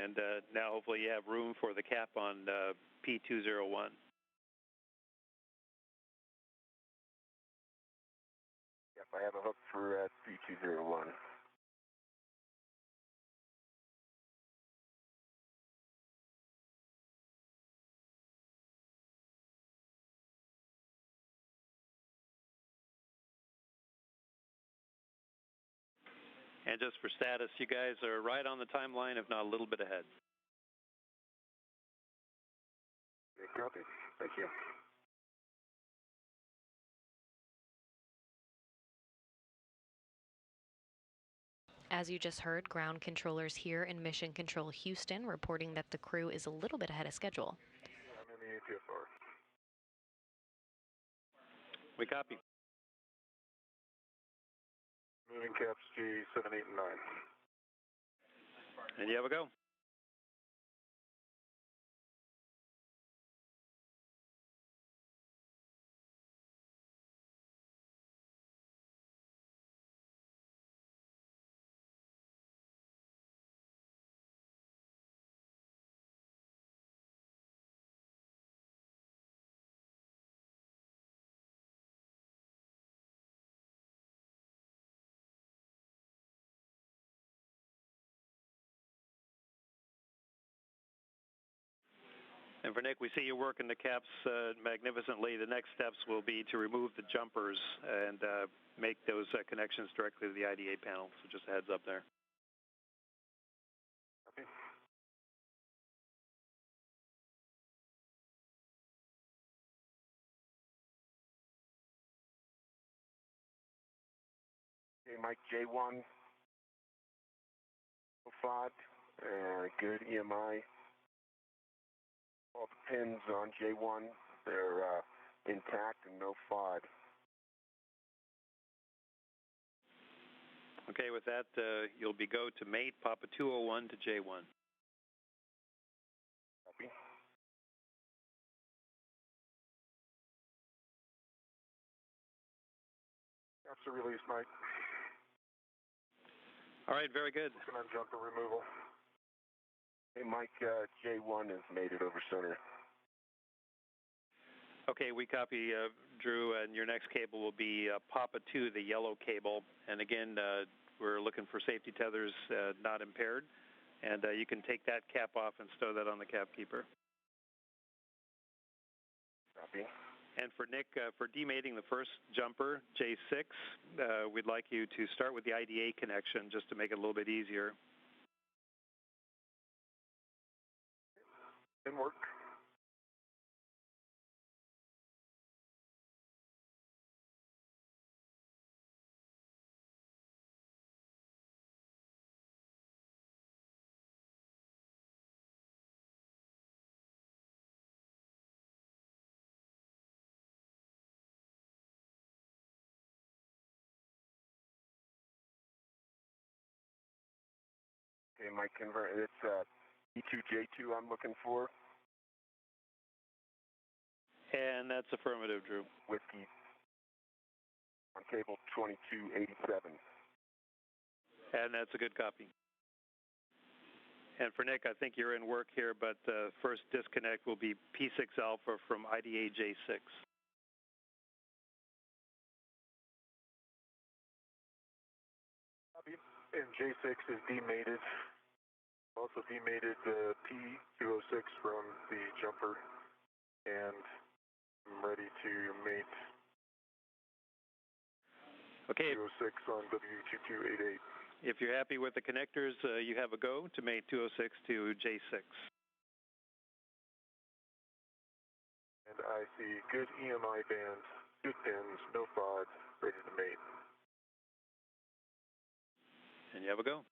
And now hopefully you have room for the cap on P201. Yep, I have a hook for P201. And just for status, you guys are right on the timeline, if not a little bit ahead. Copy. Thank you. As you just heard, ground controllers here in Mission Control Houston reporting that the crew is a little bit ahead of schedule. I'm in the ATFR. We copy. Moving caps G7, 8, and 9. And you have a go. And for Nick, we see you working the caps magnificently. The next steps will be to remove the jumpers and make those connections directly to the IDA panel. So just a heads up there. Okay. Okay, Mike J1, 05, good EMI. All the pins on J1, they're intact and no FOD. Okay, with that, you'll be go to mate, Papa 201 to J1. Copy. That's a release, Mike. All right, very good. Working on jumper removal. Hey, Mike, J1 has made it over center. Okay, we copy, Drew, and your next cable will be Papa 2, the yellow cable. And again, we're looking for safety tethers not impaired. And you can take that cap off and stow that on the cap keeper. Copy. And for Nick, for demating the first jumper, J6, we'd like you to start with the IDA connection just to make it a little bit easier. Didn't work. Okay, Mike, convert. It's E2J2 I'm looking for. And that's affirmative, Drew. Whiskey on cable 2287. And that's a good copy. And for Nick, I think you're in work here, but the first disconnect will be P6 Alpha from IDA J6. Copy. And J6 is demated. Also demated P206 from the jumper. And I'm ready to mate Okay. 206 on W2288. If you're happy with the connectors, you have a go to mate 206 to J6. And I see good EMI band, good pins, no FOD, ready to mate. And you have a go.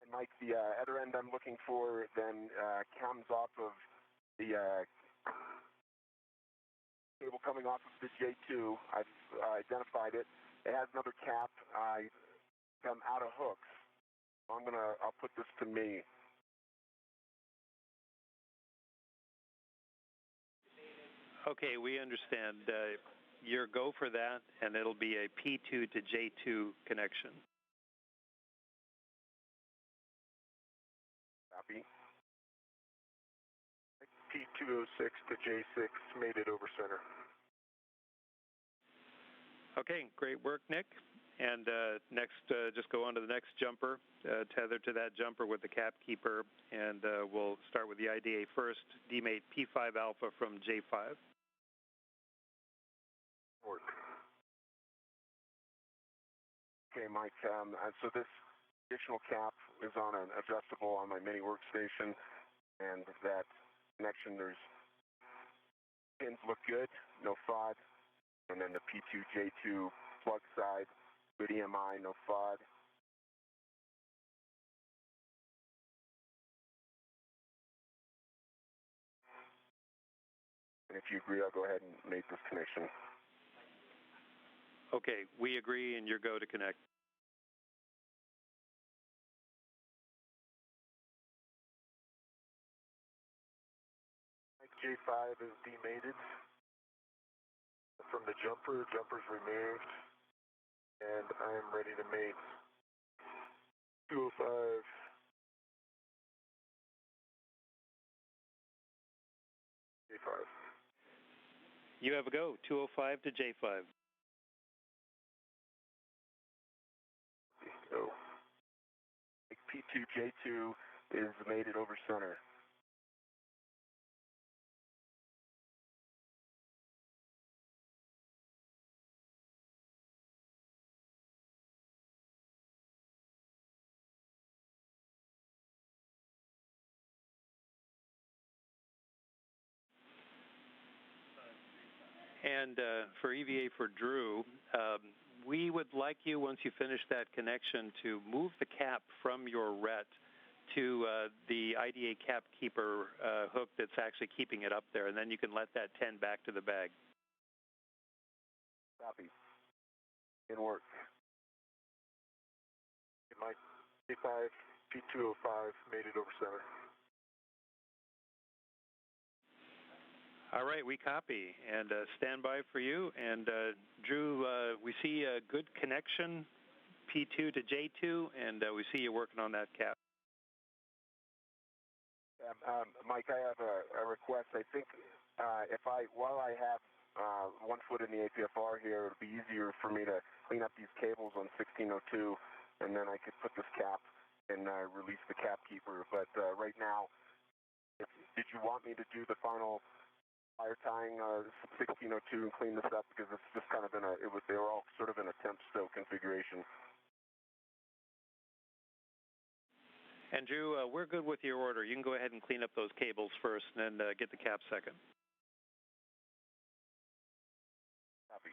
And Mike, the other end I'm looking for then comes off of the cable coming off of the J2. I've identified it. It has another cap. I'm out of hooks. I'll put this to me. Okay, we understand. you're go for that, and it'll be a P2 to J2 connection. Copy. P206 to J6, made it over center. Okay, great work, Nick. And next, just go on to the next jumper, tether to that jumper with the cap keeper, and we'll start with the IDA first. Demate P5 alpha from J5. Work. Okay, Mike, so this additional cap is on an adjustable on my mini workstation, and that connection, there's pins look good, no FOD, and then the P2, J2 plug side, good EMI, no FOD. And if you agree, I'll go ahead and make this connection. Okay, we agree, and you're go to connect. J5 is demated from the jumper. Jumper's removed, and I am ready to mate 205. J5. You have a go, 205 to J5. Go. P2, J2 is mated over center. And for EVA for Drew, we would like you, once you finish that connection, to move the cap from your RET to the IDA cap keeper hook that's actually keeping it up there, and then you can let that 10 back to the bag. Copy. In work. Mike, J5, P205, made it over center. All right, we copy, and stand by for you. And Drew, we see a good connection, P2 to J2, and we see you working on that cap. Mike, I have a request. I think while I have 1 foot in the APFR here, it'll be easier for me to clean up these cables on 1602, and then I could put this cap and release the cap keeper. But right now, did you want me to do the final wire tying 1602 and clean this up, because it's just kind of they were all sort of in a temp stow configuration. And Drew, we're good with your order. You can go ahead and clean up those cables first, and then get the cap second. Copy.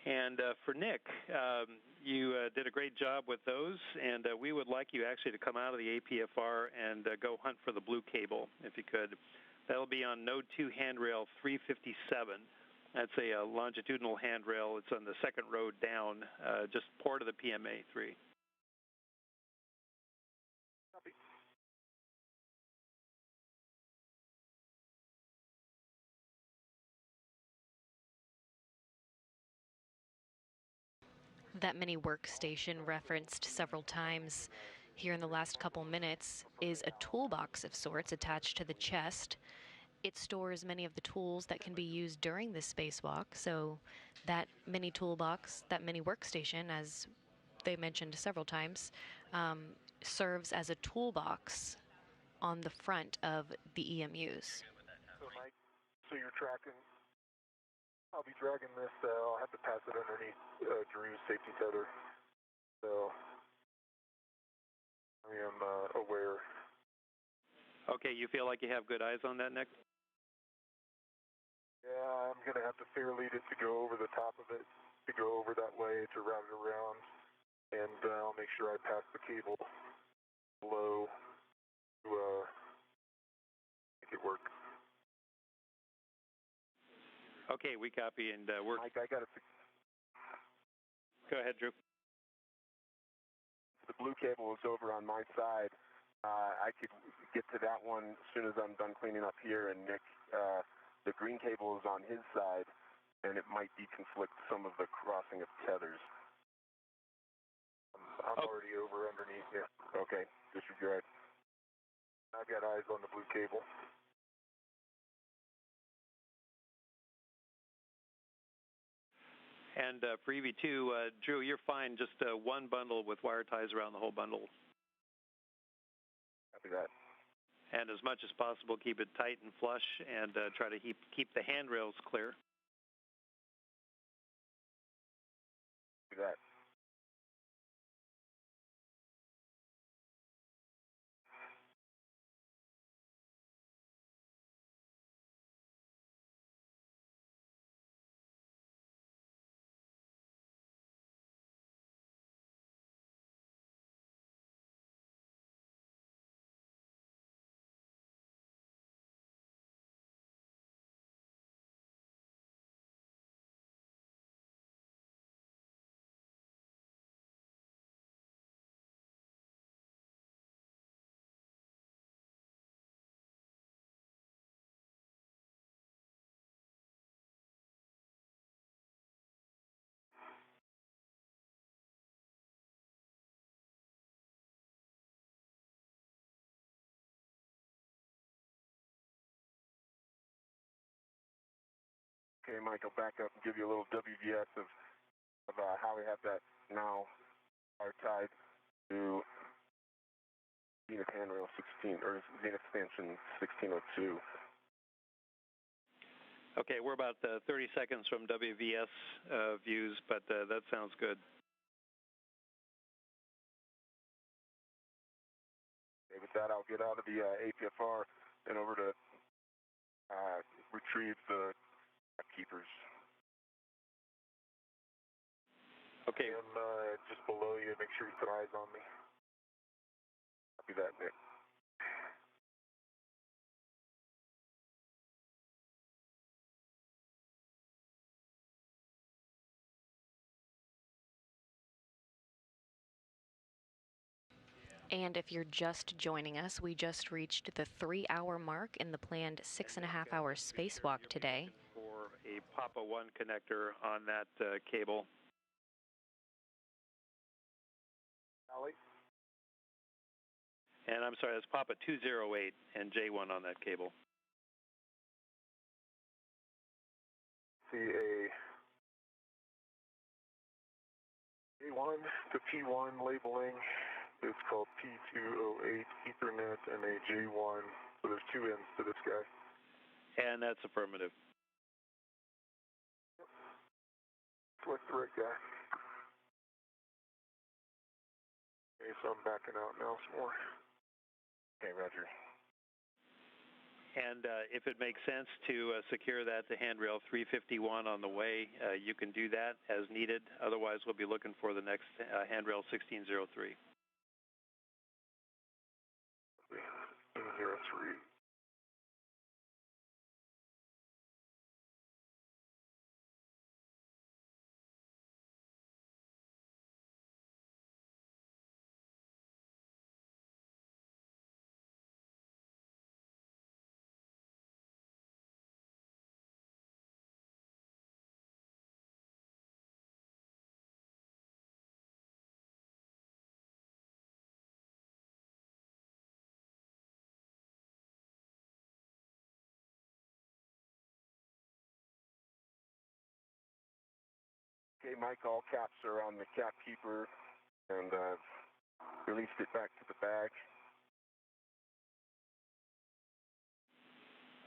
And for Nick, you did a great job with those, and we would like you actually to come out of the APFR and go hunt for the blue cable, if you could. That'll be on node 2 handrail 357. That's a longitudinal handrail. It's on the second road down, just port of the PMA 3. Copy. That mini workstation referenced several times here in the last couple minutes is a toolbox of sorts attached to the chest. It stores many of the tools that can be used during this spacewalk, so that mini toolbox, that mini workstation, as they mentioned several times, serves as a toolbox on the front of the EMUs. So Mike, so you're tracking. I'll be dragging this, I'll have to pass it underneath Drew's safety tether. So I am aware. Okay, you feel like you have good eyes on that, Nick? Yeah, I'm going to have to fair lead it to go over the top of it, to go over that way, to route it around, and I'll make sure I pass the cable below to make it work. Okay, we copy, and we're... Mike, I got a... Go ahead, Drew. The blue cable is over on my side. I could get to that one as soon as I'm done cleaning up here, and Nick, the green cable is on his side, and it might deconflict some of the crossing of tethers. I'm already over underneath here. Okay, disregard. I've got eyes on the blue cable. And for EV2, Drew, you're fine. Just one bundle with wire ties around the whole bundle. Copy that. And as much as possible, keep it tight and flush, and try to keep the handrails clear. Copy that. Okay, Mike, I'll back up and give you a little WVS of how we have that now are tied to Zenith handrail 16, or Zenith extension 1602. Okay, we're about 30 seconds from WVS views, but that sounds good. Okay, with that, I'll get out of the APFR and over to retrieve the keepers. Okay. I'm just below you. Make sure you put eyes on me. Copy that, Nick. And if you're just joining us, we just reached the 3-hour mark in the planned 6.5-hour spacewalk today. For a Papa 1 connector on that cable. Allie? And I'm sorry, that's Papa 208 and J1 on that cable. CA A1 to P1 labeling. It's called P208 Ethernet and a J1. So there's two ends to this guy. And that's affirmative. Yep. Select the right guy. Okay, so I'm backing out now some more. Okay, Roger. And if it makes sense to secure that to handrail 351 on the way, you can do that as needed. Otherwise, we'll be looking for the next handrail 1603. 1603. Okay, Mike, all caps are on the cap keeper, and released it back to the bag.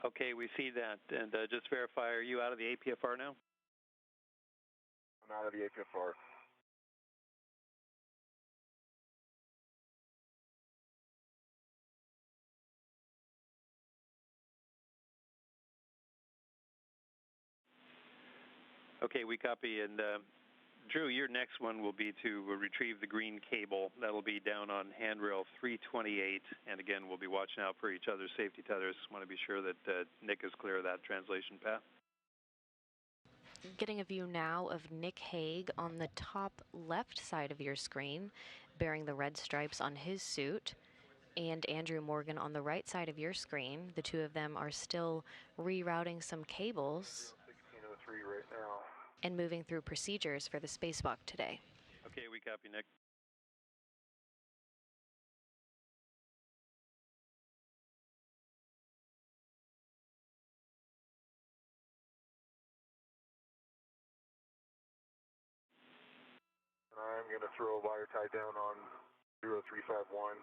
Okay, we see that. And just verify, are you out of the APFR now? I'm out of the APFR. Okay, we copy. And Drew, your next one will be to retrieve the green cable. That'll be down on handrail 328. And again, we'll be watching out for each other's safety tethers. Want to be sure that Nick is clear of that translation path. Getting a view now of Nick Hague on the top left side of your screen, bearing the red stripes on his suit, and Andrew Morgan on the right side of your screen. The two of them are still rerouting some cables 1603 right now. and moving through procedures for the spacewalk today. Okay, we copy, Nick. I'm going to throw a wire tie down on 0351.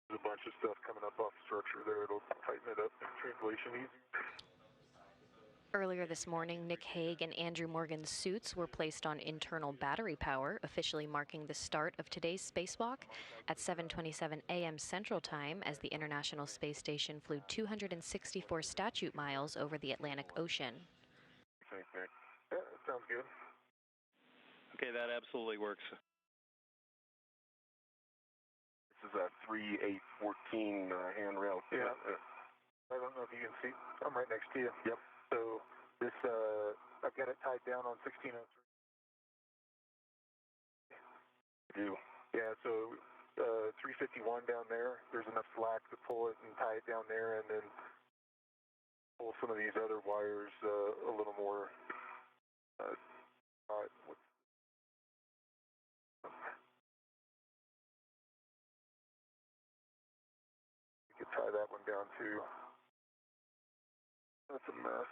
There's a bunch of stuff coming up off the structure there. It'll tighten it up in translation easy. Earlier this morning, Nick Hague and Andrew Morgan's suits were placed on internal battery power, officially marking the start of today's spacewalk at 7:27 a.m. Central Time as the International Space Station flew 264 statute miles over the Atlantic Ocean. Thanks, Nick. Yeah, that sounds good. Okay, that absolutely works. This is a 3814 handrail. Yeah. I don't know if you can see. I'm right next to you. Yep. So this, I've got it tied down on 1603. Do. Yeah, so 351 down there, there's enough slack to pull it and tie it down there, and then pull some of these other wires a little more. You could tie that one down too. That's a mess.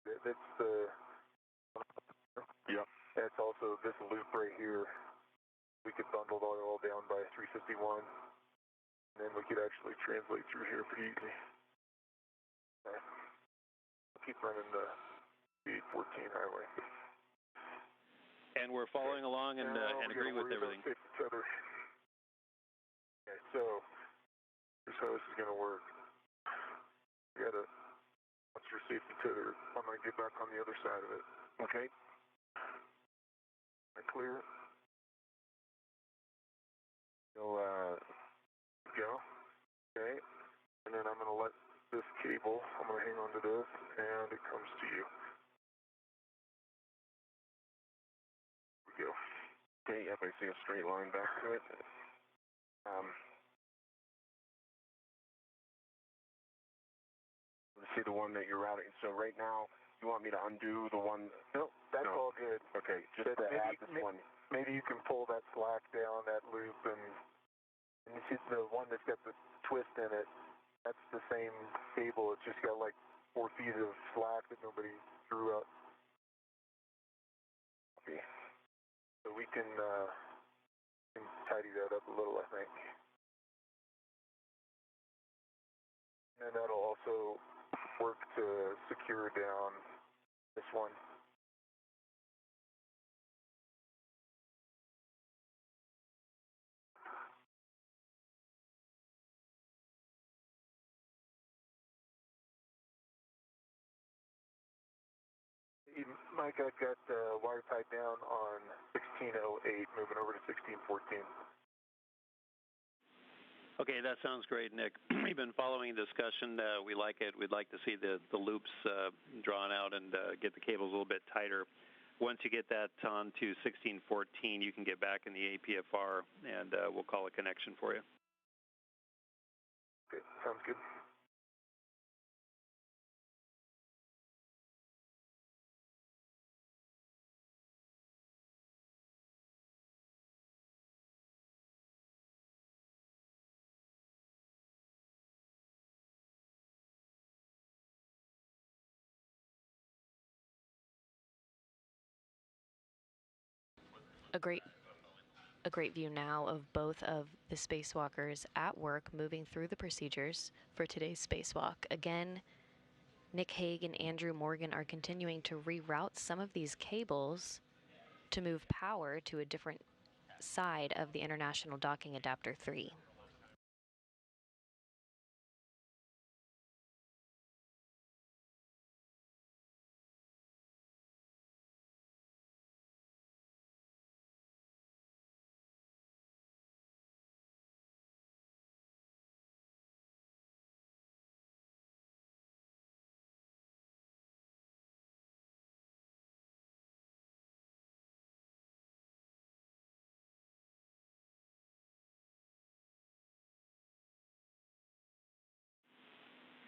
That's the. Yep. That's also this loop right here. We could bundle it all down by 351, and then we could actually translate through here pretty easy. Okay. I'll keep running the 814 highway. And we're following along and agree with everything. Okay, so here's how this is going to work. You got to watch your safety tether. I'm going to get back on the other side of it. Okay. Am I clear? You'll go. Okay. And then I'm going to let this cable, I'm going to hang on to this, and it comes to you. Here we go. Okay, yep, I see a straight line back to it. Let's see the one that you're routing. So right now, you want me to undo the one? No, that's all good. Okay, just to add this one. Maybe you can pull that slack down, that loop, and you see the one that's got the twist in it. That's the same cable. It's just got like 4 feet of slack that nobody threw out. Okay. So we can tidy that up a little, I think. And that'll also work to secure down this one. Mike, I've got wire tied down on 1608, moving over to 1614. Okay, that sounds great, Nick. We've been following the discussion. We like it. We'd like to see the loops drawn out and get the cables a little bit tighter. Once you get that on to 1614, you can get back in the APFR, and we'll call a connection for you. Okay, sounds good. A great view now of both of the spacewalkers at work moving through the procedures for today's spacewalk. Again, Nick Hague and Andrew Morgan are continuing to reroute some of these cables to move power to a different side of the International Docking Adapter 3.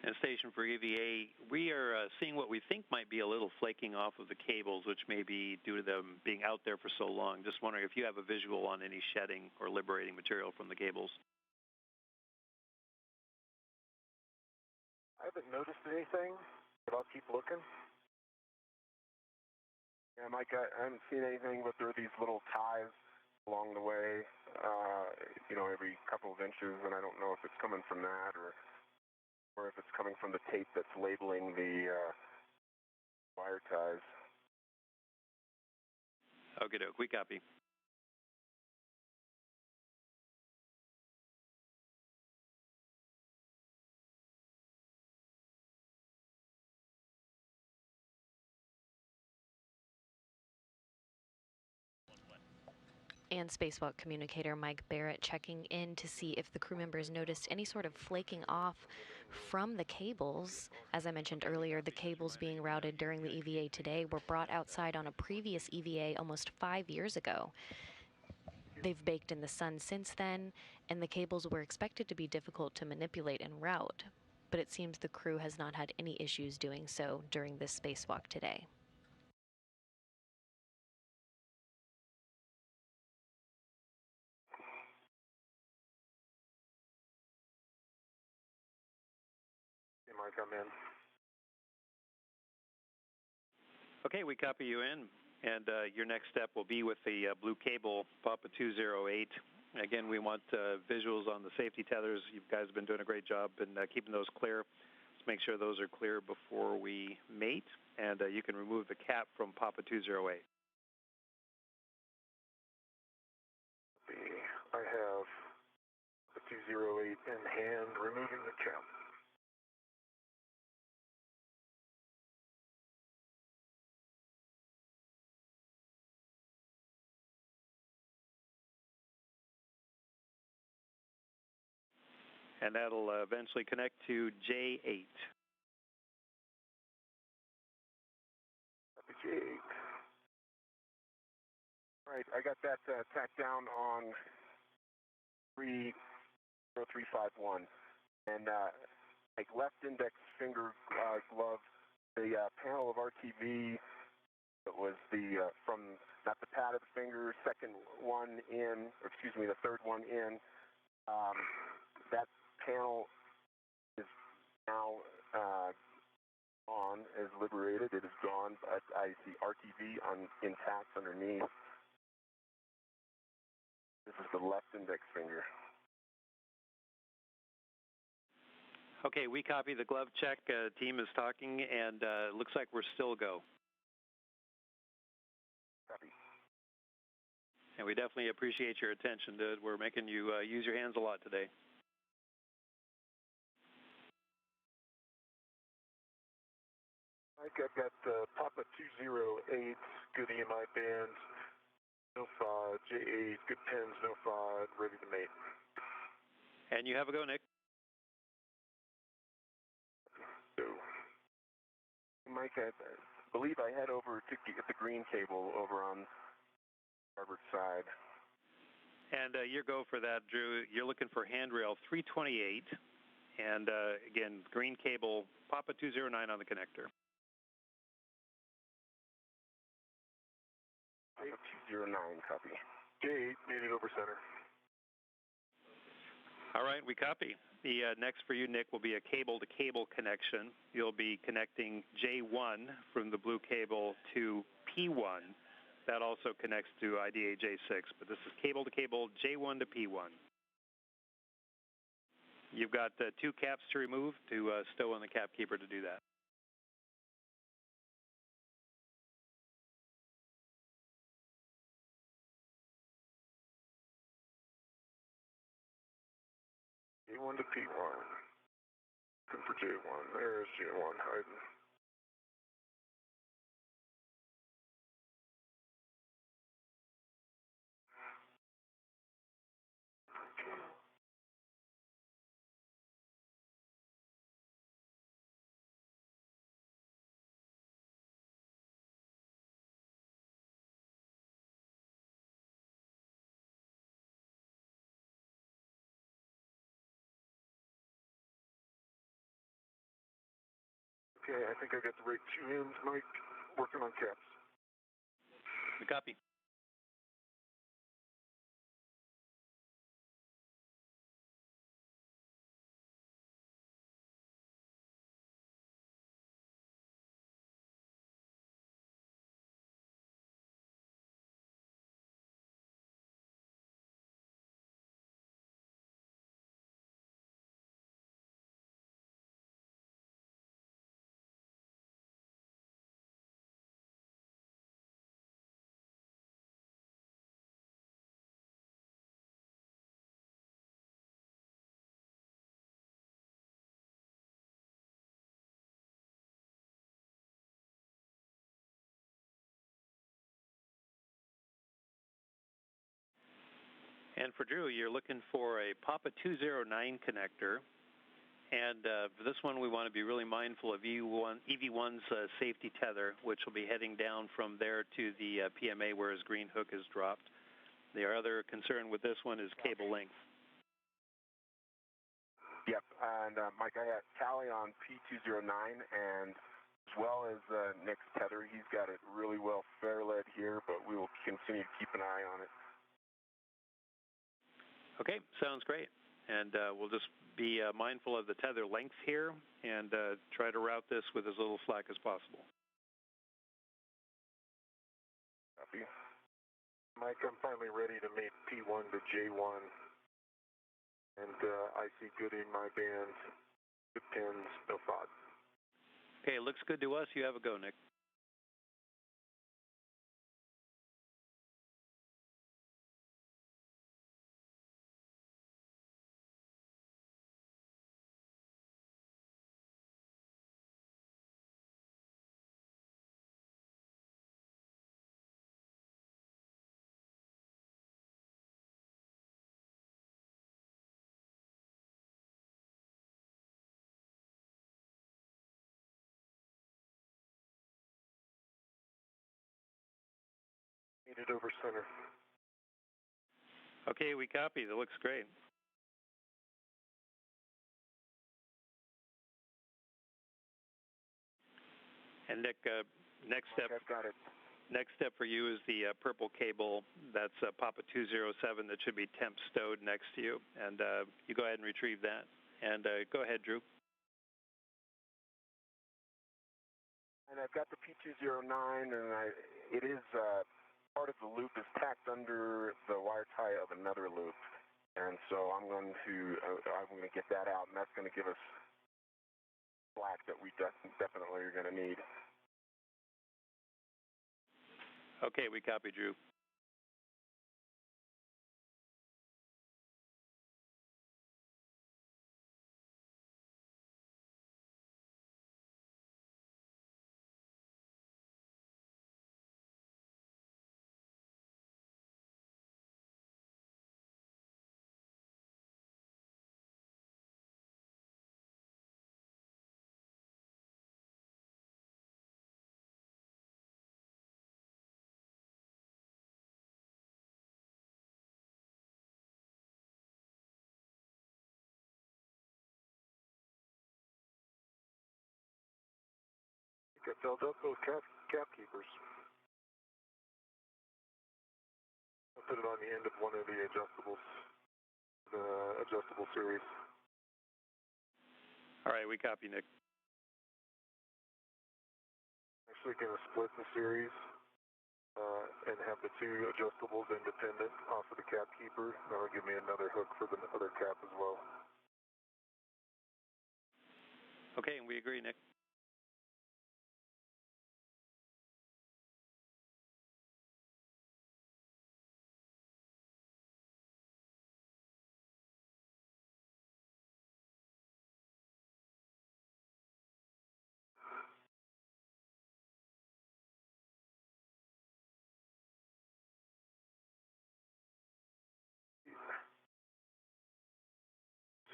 And station for EVA, we are seeing what we think might be a little flaking off of the cables, which may be due to them being out there for so long. Just wondering if you have a visual on any shedding or liberating material from the cables. I haven't noticed anything, but I'll keep looking. Yeah, Mike, I haven't seen anything, but there are these little ties along the way, every couple of inches, and I don't know if it's coming from that or if it's coming from the tape that's labeling the wire ties. Okay, doke. We copy. And spacewalk communicator Mike Barrett checking in to see if the crew members noticed any sort of flaking off from the cables. As I mentioned earlier, the cables being routed during the EVA today were brought outside on a previous EVA almost 5 years ago. They've baked in the sun since then, and the cables were expected to be difficult to manipulate and route, but it seems the crew has not had any issues doing so during this spacewalk today. Mike, I'm in. Okay, we copy you in, and your next step will be with the blue cable, Papa 208. Again, we want visuals on the safety tethers. You guys have been doing a great job in keeping those clear. Let's make sure those are clear before we mate, and you can remove the cap from Papa 208. I have the 208 in hand, removing the cap. And that'll eventually connect to J8. J8. All right, I got that tacked down on 30351. And like left index finger glove, the panel of RTV that was the from not the pad of the finger, second one in, or excuse me, the third one in. That panel is now on, is liberated. It is gone, but I see RTV intact underneath. This is the left index finger. Okay, we copy. The glove check team is talking, and it looks like we're still go. Copy. And we definitely appreciate your attention, dude. We're making you use your hands a lot today. Mike, I've got Papa 208, good EMI bands, no FOD, J8, good pins, no FOD, ready to mate. And you have a go, Nick. So, Mike, I believe I head over to get the green cable over on starboard side. And your go for that, Drew. You're looking for handrail 328, and again, green cable, Papa 209 on the connector. Papa 209, copy. J8, made it over center. All right, we copy. The next for you, Nick, will be a cable-to-cable connection. You'll be connecting J1 from the blue cable to P1. That also connects to IDA J6, but this is cable-to-cable J1 to P1. You've got 2 caps to remove to stow on the cap keeper to do that. J1 to P1. Looking for J1. There's J1 hiding. Okay, I think I got the right two ends, Mike. Working on caps. We copy. And for Drew, you're looking for a Papa 209 connector. And for this one, we want to be really mindful of EV1's safety tether, which will be heading down from there to the PMA where his green hook is dropped. The other concern with this one is cable length. Yep, and Mike, I got tally on P209, and as well as Nick's tether. He's got it really well fair-led here, but we will continue to keep an eye on it. Okay, sounds great. And we'll just be mindful of the tether length here and try to route this with as little slack as possible. Copy. Mike, I'm finally ready to mate P1 to J1. And I see good in my band. Good pins, no FOD. Okay, looks good to us. You have a go, Nick. Needed over center. Okay, we copy. That looks great. And Nick, next step. I've got it. Next step for you is the purple cable. That's Papa 207 that should be temp stowed next to you. And you go ahead and retrieve that. And go ahead, Drew. And I've got the P209, and it is part of the loop is tacked under the wire tie of another loop. And so I'm going to get that out, and that's going to give us slack that we definitely are going to need. Okay, we copy, Drew. Get filled up those cap keepers. I'll put it on the end of one of the adjustables, the adjustable series. All right, we copy, Nick. Actually going to split the series and have the two adjustables independent off of the cap keeper. That'll give me another hook for the other cap as well. Okay, and we agree, Nick.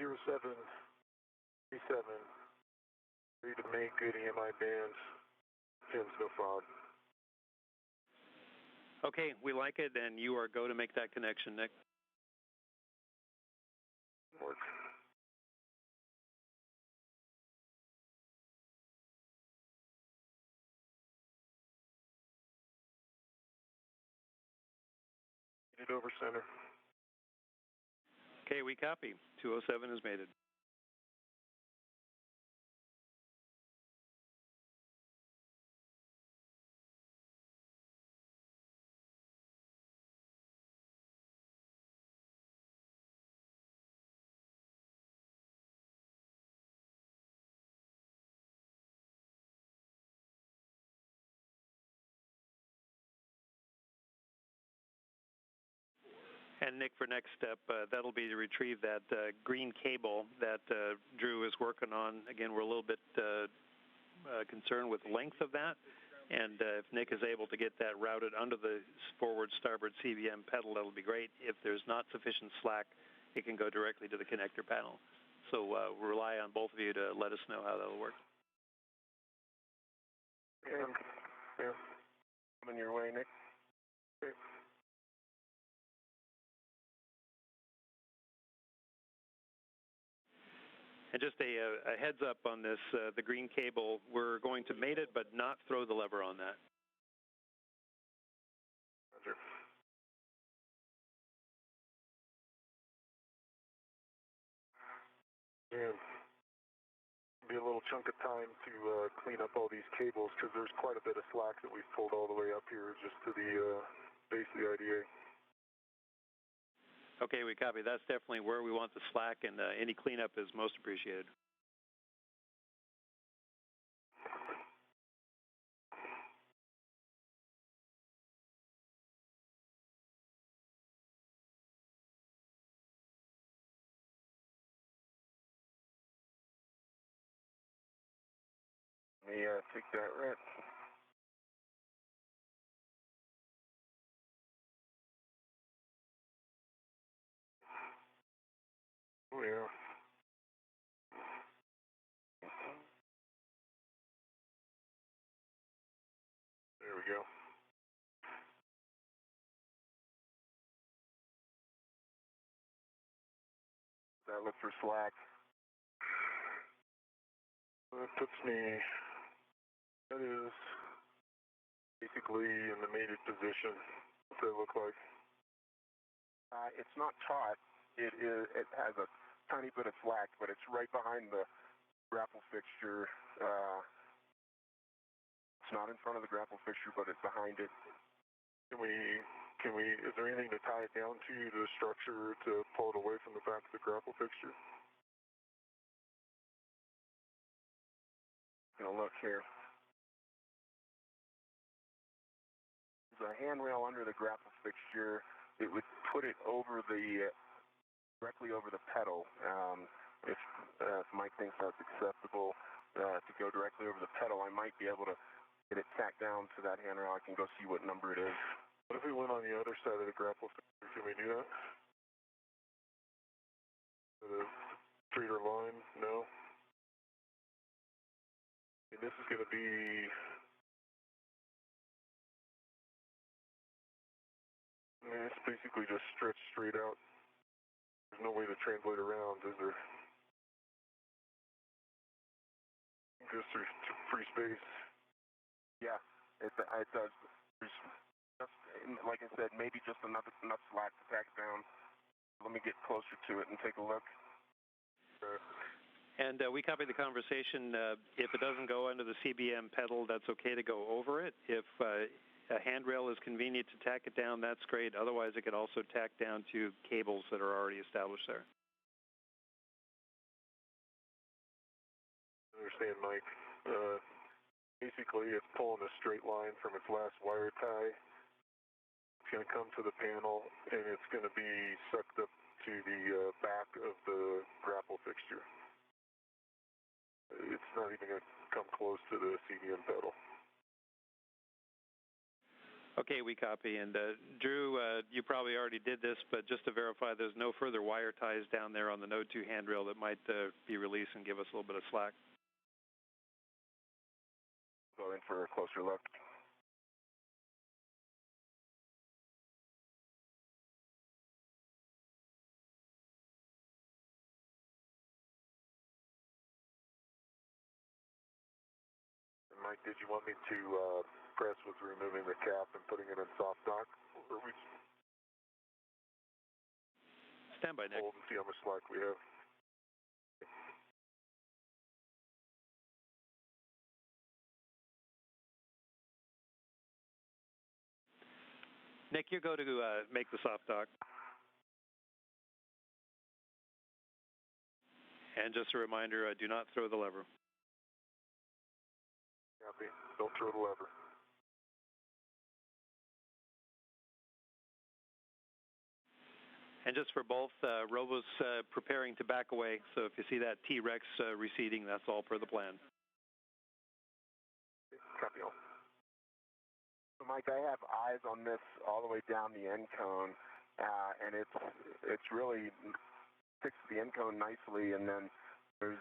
Zero 0737, ready to make good EMI bands, pins no FOD. Okay, we like it, and you are go to make that connection, Nick. Work. It over center. Okay, we copy. 207 is mated. And Nick, for next step, that'll be to retrieve that green cable that Drew is working on. Again, we're a little bit concerned with the length of that. And if Nick is able to get that routed under the forward starboard CBM pedal, that'll be great. If there's not sufficient slack, it can go directly to the connector panel. So we'll rely on both of you to let us know how that'll work. Yeah. Coming your way, Nick. Okay. And just a heads up on this, the green cable, we're going to mate it but not throw the lever on that. Roger. And be a little chunk of time to clean up all these cables because there's quite a bit of slack that we've pulled all the way up here just to the base of the IDA. Okay, we copy. That's definitely where we want the slack, and any cleanup is most appreciated. Let me take that right. Oh, yeah. There we go. That look for slack. That puts me, that is basically in the mated position. What's that look like? It's not taut. It has a tiny bit of slack, but it's right behind the grapple fixture. It's not in front of the grapple fixture, but it's behind it. Can we, is there anything to tie it down to the structure to pull it away from the back of the grapple fixture? Gonna look here. There's a handrail under the grapple fixture. It would put it over the, directly over the pedal. If Mike thinks that's acceptable to go directly over the pedal, I might be able to get it tacked down to that handrail. I can go see what number it is. What if we went on the other side of the grapple fixture? Can we do that? The straighter line? No. And this is going to be, I mean, it's basically just stretched straight out. There's no way to translate around, is there? Just there's free space. Yeah, it does. There's just, like I said, maybe just enough slack to tack down. Let me get closer to it and take a look. And we copy the conversation. If it doesn't go under the CBM pedal, that's okay to go over it. If a handrail is convenient to tack it down, that's great. Otherwise, it could also tack down to cables that are already established there. I understand, Mike. Basically, it's pulling a straight line from its last wire tie. It's going to come to the panel, and it's going to be sucked up to the back of the grapple fixture. It's not even going to come close to the CBM pedal. Okay, we copy. And Drew, you probably already did this, but just to verify, there's no further wire ties down there on the Node 2 handrail that might be released and give us a little bit of slack. Go in for a closer look. Mike, did you want me to press with removing the cap and putting it in soft dock? Or Stand by, Nick. Hold and see how much slack we have. Nick, you go to make the soft dock. And just a reminder, do not throw the lever. Copy. Don't throw the lever. And just for both, Robo's preparing to back away, so if you see that T-Rex receding, that's all per the plan. Copy all. So Mike, I have eyes on this all the way down the end cone, and it's really fixed the end cone nicely, and then there's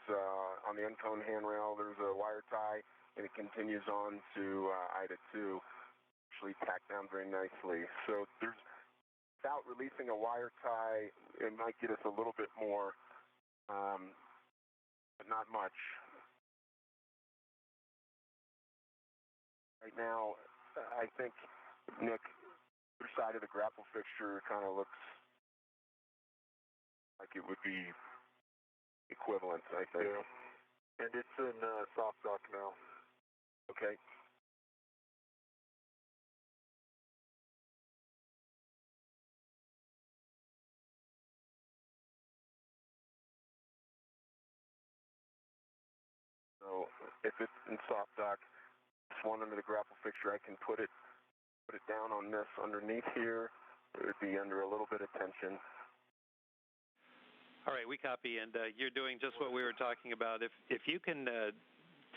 on the end cone handrail there's a wire tie, and it continues on to IDA 2, actually tacked down very nicely. So there's, without releasing a wire tie, it might get us a little bit more, but not much. Right now, I think, Nick, the other side of the grapple fixture kind of looks like it would be equivalent, I think. Yeah. And it's in soft dock now. Okay. So if it's in soft dock, this one under the grapple fixture, I can put it down on this underneath here. It would be under a little bit of tension. All right, we copy, and you're doing just what we were talking about. If you can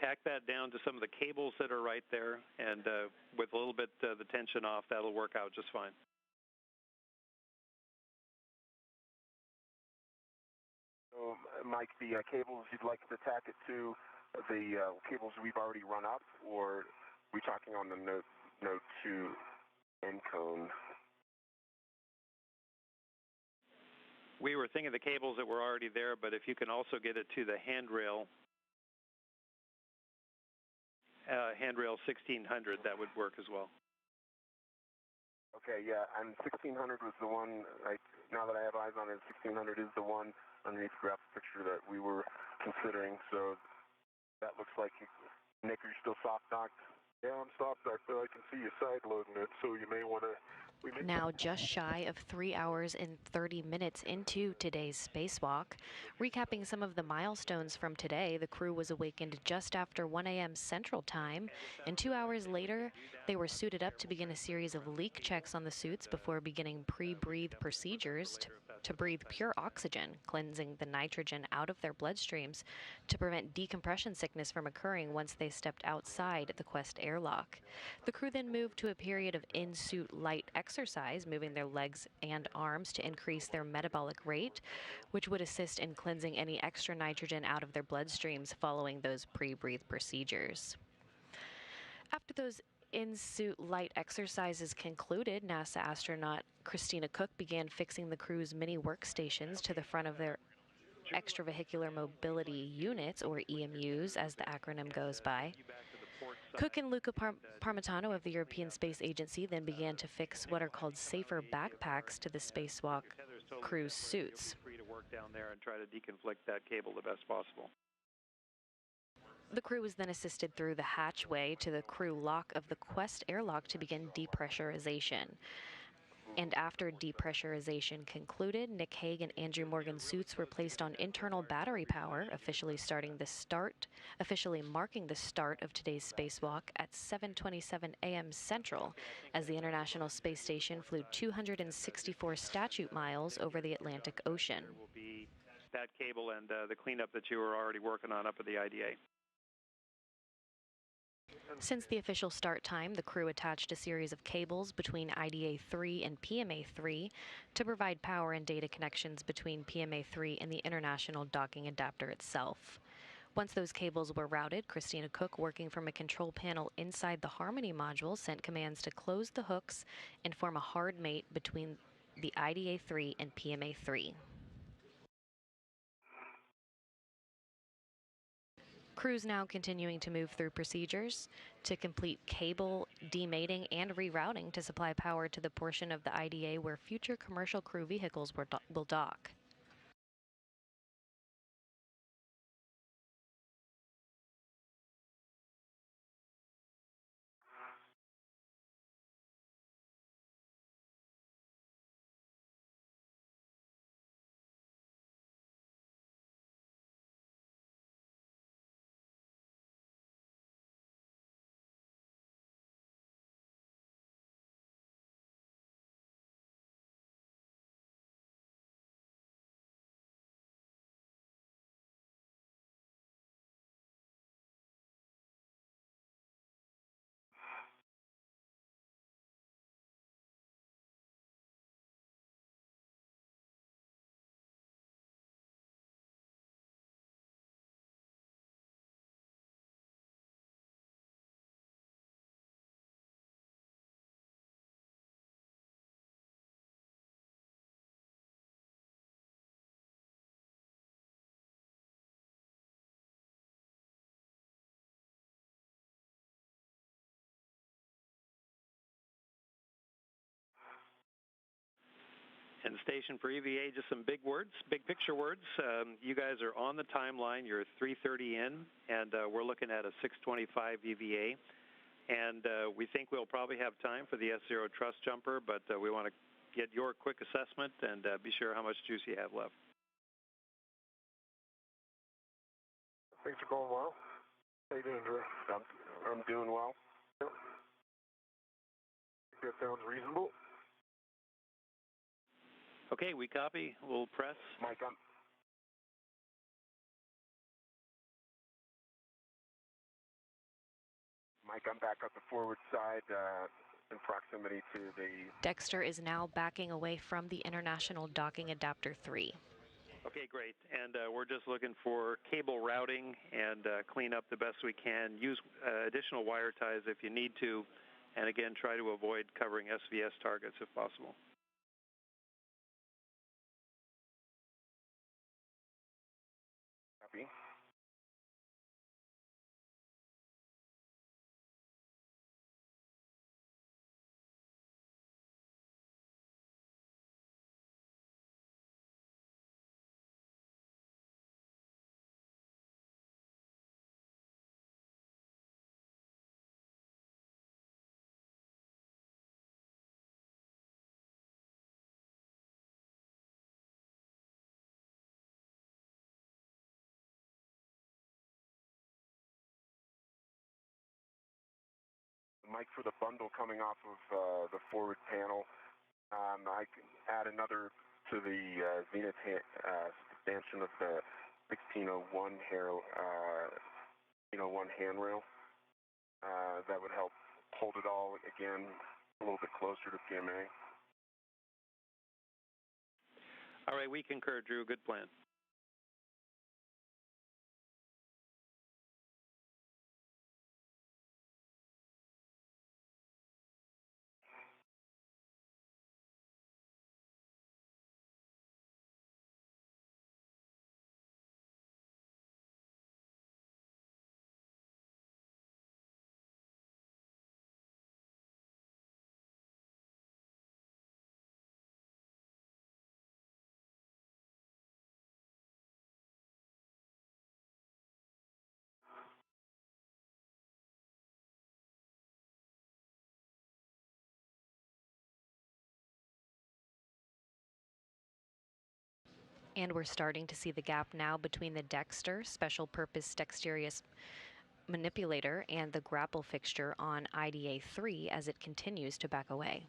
tack that down to some of the cables that are right there, and with a little bit the tension off, that'll work out just fine. So, Mike, the cables you'd like to tack it to, the cables we've already run up, or are we talking on the Note 2 end cone? We were thinking the cables that were already there, but if you can also get it to the handrail 1600, that would work as well. Okay, yeah, and 1600 was the one, now that I have eyes on it, 1600 is the one underneath the graphic picture that we were considering, so that looks like, Nick, are you still soft docked? Yeah, I'm soft docked, but I can see you side loading it, so you may want to... Now just shy of 3 hours and 30 minutes into today's spacewalk. Recapping some of the milestones from today, the crew was awakened just after 1 a.m. Central Time, and 2 hours later, they were suited up to begin a series of leak checks on the suits before beginning pre-breathe procedures to breathe pure oxygen, cleansing the nitrogen out of their bloodstreams to prevent decompression sickness from occurring once they stepped outside the Quest airlock. The crew then moved to a period of in-suit light exercise, moving their legs and arms to increase their metabolic rate, which would assist in cleansing any extra nitrogen out of their bloodstreams following those pre-breathe procedures. After those in-suit light exercises concluded, NASA astronaut Christina Cook began fixing the crew's mini workstations to the front of their extravehicular mobility units, or EMUs, as the acronym goes by. Cook and Luca Parmitano of the European Space Agency then began to fix what are called safer backpacks to the spacewalk crew's suits. Free to work down there and try to deconflict that cable the best possible. The crew was then assisted through the hatchway to the crew lock of the Quest airlock to begin depressurization. And after depressurization concluded, Nick Hague and Andrew Morgan's suits were placed on internal battery power, officially marking the start of today's spacewalk at 7:27 a.m. Central, as the International Space Station flew 264 statute miles over the Atlantic Ocean. There will be that cable and the cleanup that you were already working on up at the IDA. Since the official start time, the crew attached a series of cables between IDA-3 and PMA-3 to provide power and data connections between PMA-3 and the International Docking Adapter itself. Once those cables were routed, Christina Cook, working from a control panel inside the Harmony module, sent commands to close the hooks and form a hard mate between the IDA-3 and PMA-3. Crew's now continuing to move through procedures to complete cable demating and rerouting to supply power to the portion of the IDA where future commercial crew vehicles will dock. And station for EVA, just some big words, big picture words. You guys are on the timeline. You're 3:30 in, and we're looking at a 6:25 EVA. And we think we'll probably have time for the S0 truss jumper, but we want to get your quick assessment and be sure how much juice you have left. Things are going well. How you doing, Drew? I'm doing well. Yep. That sounds reasonable. Okay, we copy. We'll press. Mike, I'm back up the forward side in proximity to the... Dexter is now backing away from the International Docking Adapter 3. Okay, great. And we're just looking for cable routing and clean up the best we can. Use additional wire ties if you need to. And again, try to avoid covering SVS targets if possible. Copy. Mike, for the bundle coming off of the forward panel, I can add another to the zenith expansion of the 1601 handrail. That would help hold it all again a little bit closer to PMA. All right, we concur, Drew. Good plan. And we're starting to see the gap now between the Dexter, special purpose dexterous manipulator, and the grapple fixture on IDA 3 as it continues to back away.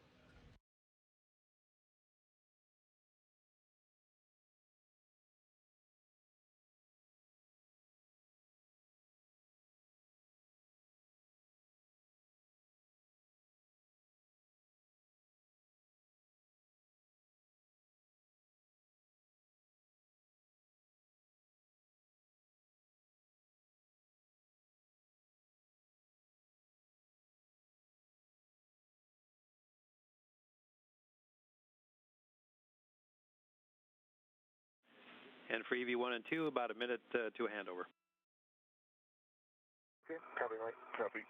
And for EV1 and 2, about a minute to a handover. Okay, copy, Mike. Copy.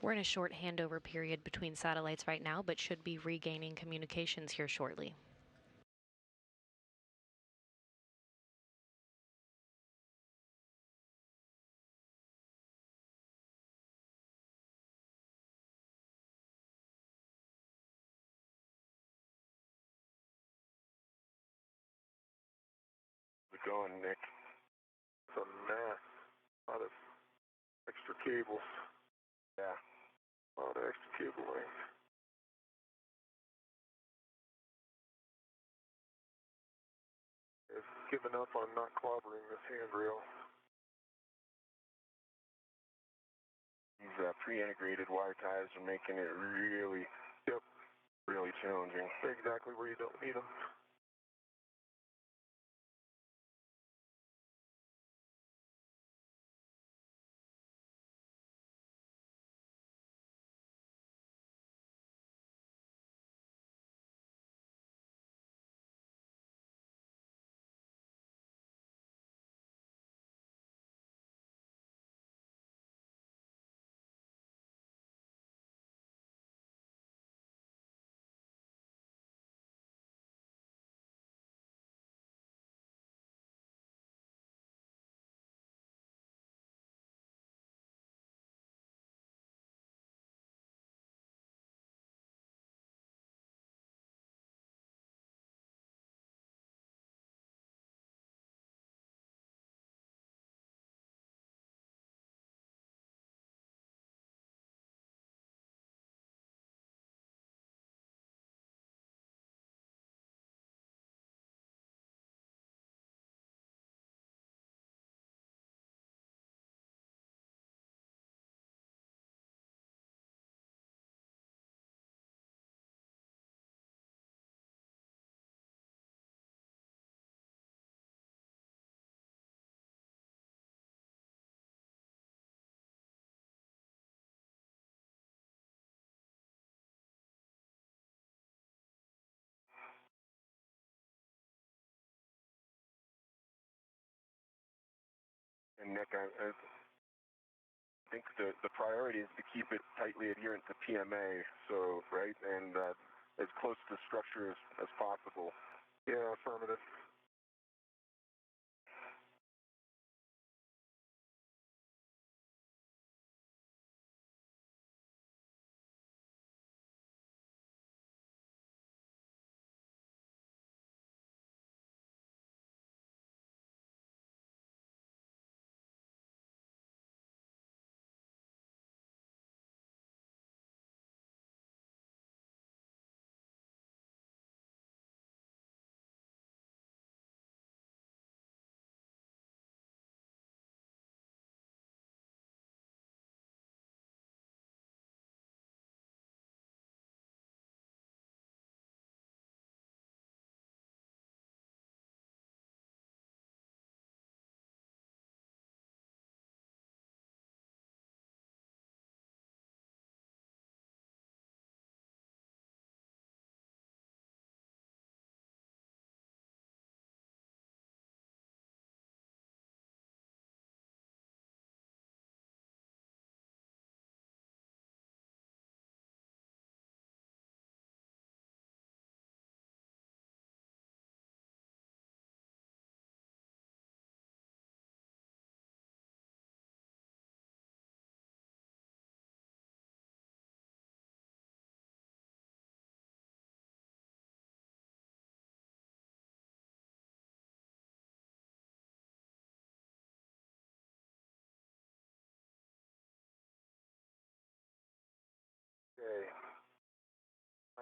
We're in a short handover period between satellites right now, but should be regaining communications here shortly. How's it going, Nick? It's a mess. A lot of extra cables. Yeah. A lot of extra cable length. I've given up on not clobbering this handrail. These pre-integrated wire ties are making it really, really challenging. They're exactly where you don't need them. And Nick, I think the priority is to keep it tightly adherent to PMA, so, right, and as close to structure as possible. Yeah, affirmative.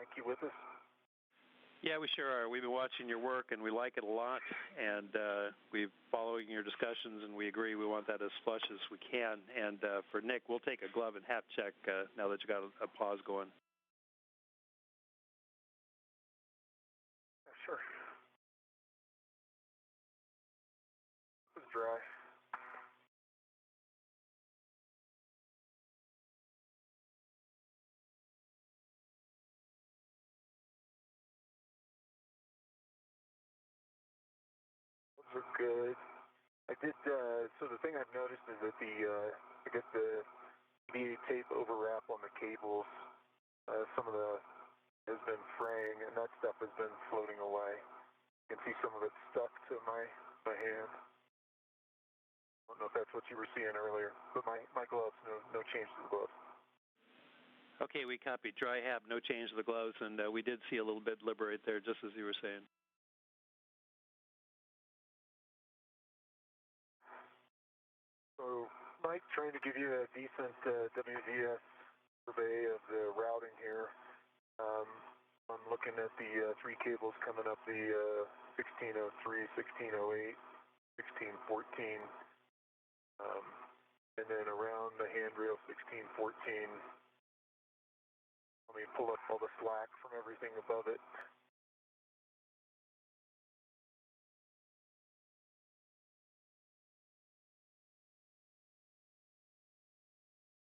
Mike, you with us? Yeah, we sure are. We've been watching your work, and we like it a lot, and we're following your discussions, and we agree we want that as flush as we can. And for Nick, we'll take a glove and hat check now that you got a pause going. Sure. It's dry. Those are good. I did, so the thing I've noticed is that I guess the VA tape overwrap on the cables, some of the has been fraying, and that stuff has been floating away. You can see some of it stuck to my hand. I don't know if that's what you were seeing earlier, but my gloves, no change to the gloves. Okay, we copy. Dry hab, no change to the gloves, and we did see a little bit liberate there, just as you were saying. So, Mike, trying to give you a decent WVS survey of the routing here. I'm looking at the three cables coming up the 1603, 1608, 1614, and then around the handrail 1614. Let me pull up all the slack from everything above it.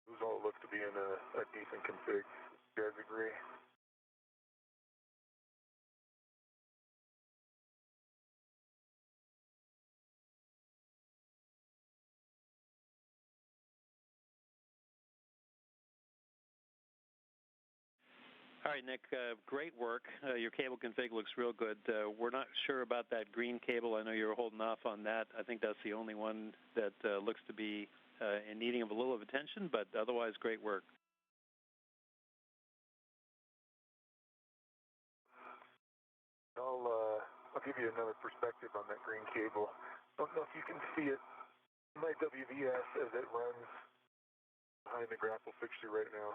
Those all look to be in a decent config. You guys agree? All right, Nick, great work. Your cable config looks real good. We're not sure about that green cable. I know you were holding off on that. I think that's the only one that looks to be in needing of a little of attention, but otherwise, great work. I'll give you another perspective on that green cable. Don't know if you can see it. My WVS as it runs behind the grapple fixture right now.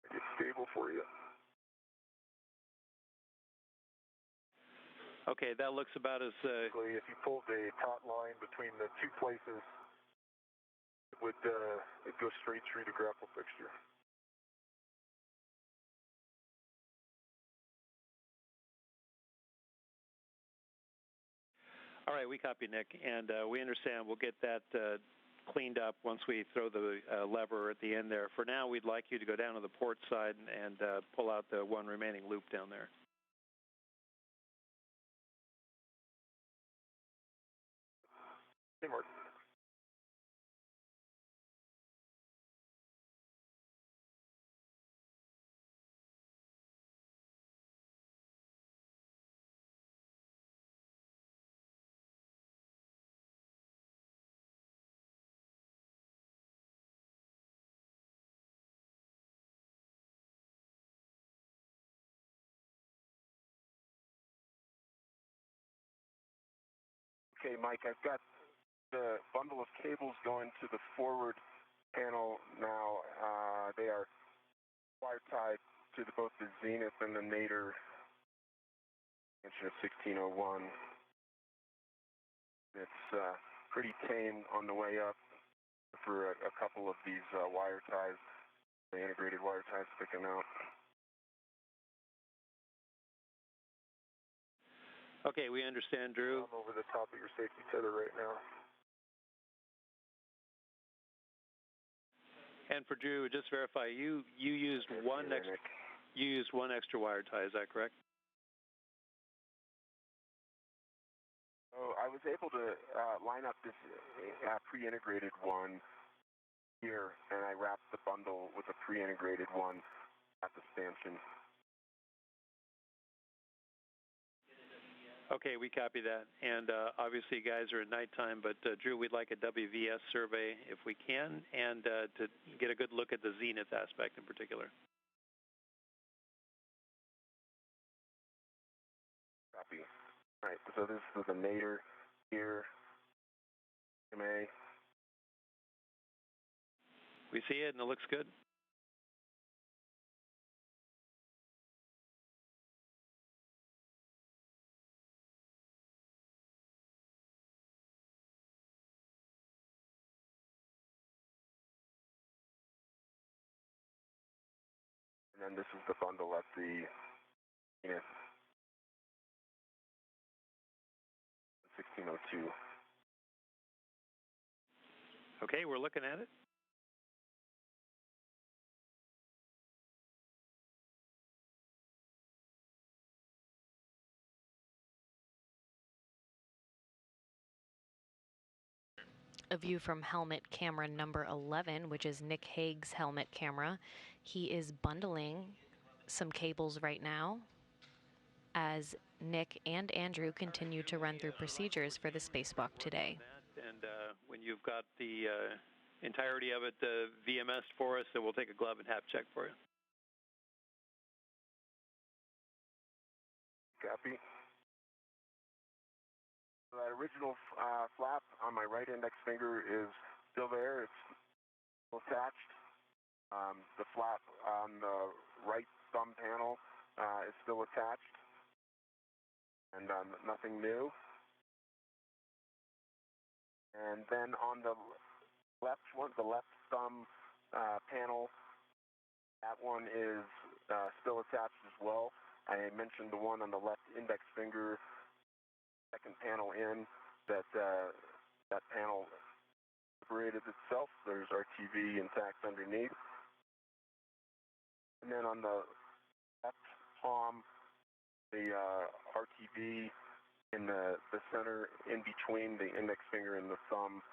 It's stable for you. Okay, that looks about as... If you pulled the taut line between the two places, it would go straight through the grapple fixture. All right, we copy, Nick, and we understand. We'll get that cleaned up once we throw the lever at the end there. For now, we'd like you to go down to the port side and pull out the one remaining loop down there. Hey, Mark. Okay, Mike, I've got the bundle of cables going to the forward panel now. They are wire tied to both the zenith and the nadir extension of 1601. It's pretty tame on the way up for a couple of these wire ties, the integrated wire ties sticking out. Okay, we understand, Drew. I'm over the top of your safety tether right now. And for Drew, just verify you used one extra wire tie. Is that correct? Oh, I was able to line up this pre-integrated one here, and I wrapped the bundle with a pre-integrated one at the stanchion. Okay, we copy that. And obviously, you guys are at nighttime, but Drew, we'd like a WVS survey if we can, and to get a good look at the zenith aspect in particular. Copy. All right, so this is the nadir here, MA. We see it, and it looks good. And then this is the bundle at the unit 1602. Okay, we're looking at it. A view from helmet camera number 11, which is Nick Haig's helmet camera. He is bundling some cables right now as Nick and Andrew continue to run through procedures for the spacewalk today. And when you've got the entirety of it VMS for us, then we'll take a glove and hap check for you. Copy. The original flap on my right index finger is still there. It's still attached. The flap on the right thumb panel is still attached. And nothing new. And then on the left one, the left thumb panel, that one is still attached as well. I mentioned the one on the left index finger, second panel in, that that panel separated itself. There's our TV intact underneath. And then on the left palm, the RTV in the center, in between the index finger and the thumb,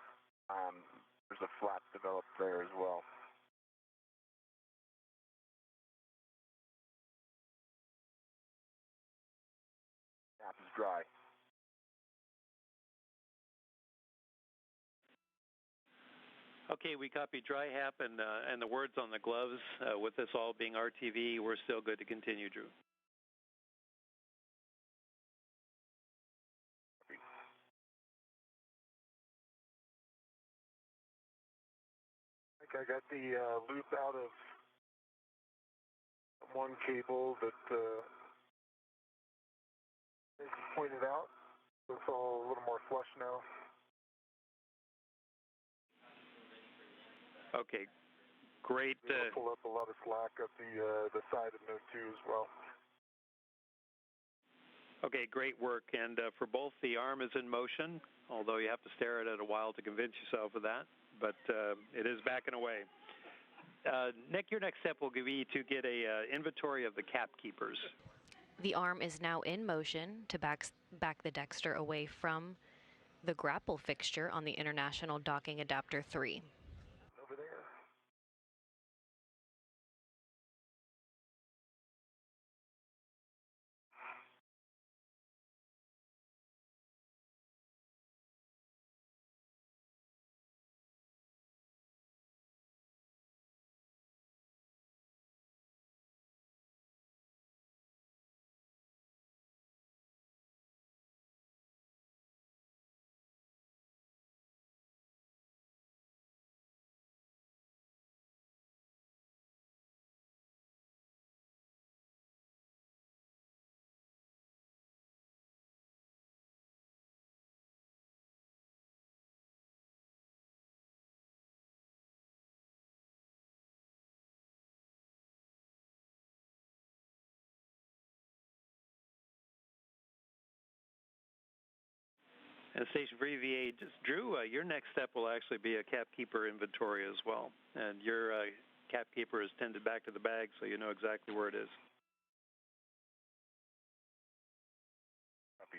there's a flap developed there as well. Tap is dry. Okay, we copy dry hap and the words on the gloves. With this all being RTV, we're still good to continue, Drew. I got the loop out of one cable that as you pointed out. It's all a little more flush now. Okay, great. Pull up a lot of slack up the side of node 2 as well. Okay, great work. And for both, the arm is in motion, although you have to stare at it a while to convince yourself of that. But it is backing away. Nick, your next step will be to get a inventory of the cap keepers. The arm is now in motion to back the Dexter away from the grapple fixture on the International Docking Adapter 3. Over there. And Station 3 VA, Drew, your next step will actually be a cap keeper inventory as well. And your cap keeper is tended back to the bag, so you know exactly where it is. Copy.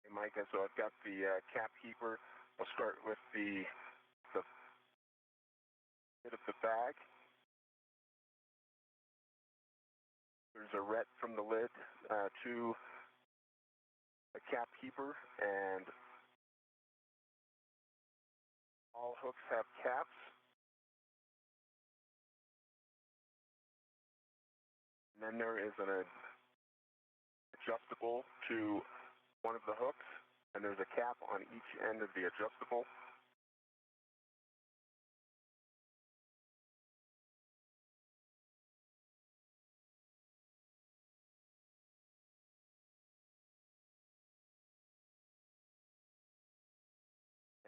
Hey, Mike, so I've got the cap keeper. I'll start with the bit of the bag. There's a ret from the lid to a cap keeper, and all hooks have caps. And then there is an adjustable to one of the hooks, and there's a cap on each end of the adjustable.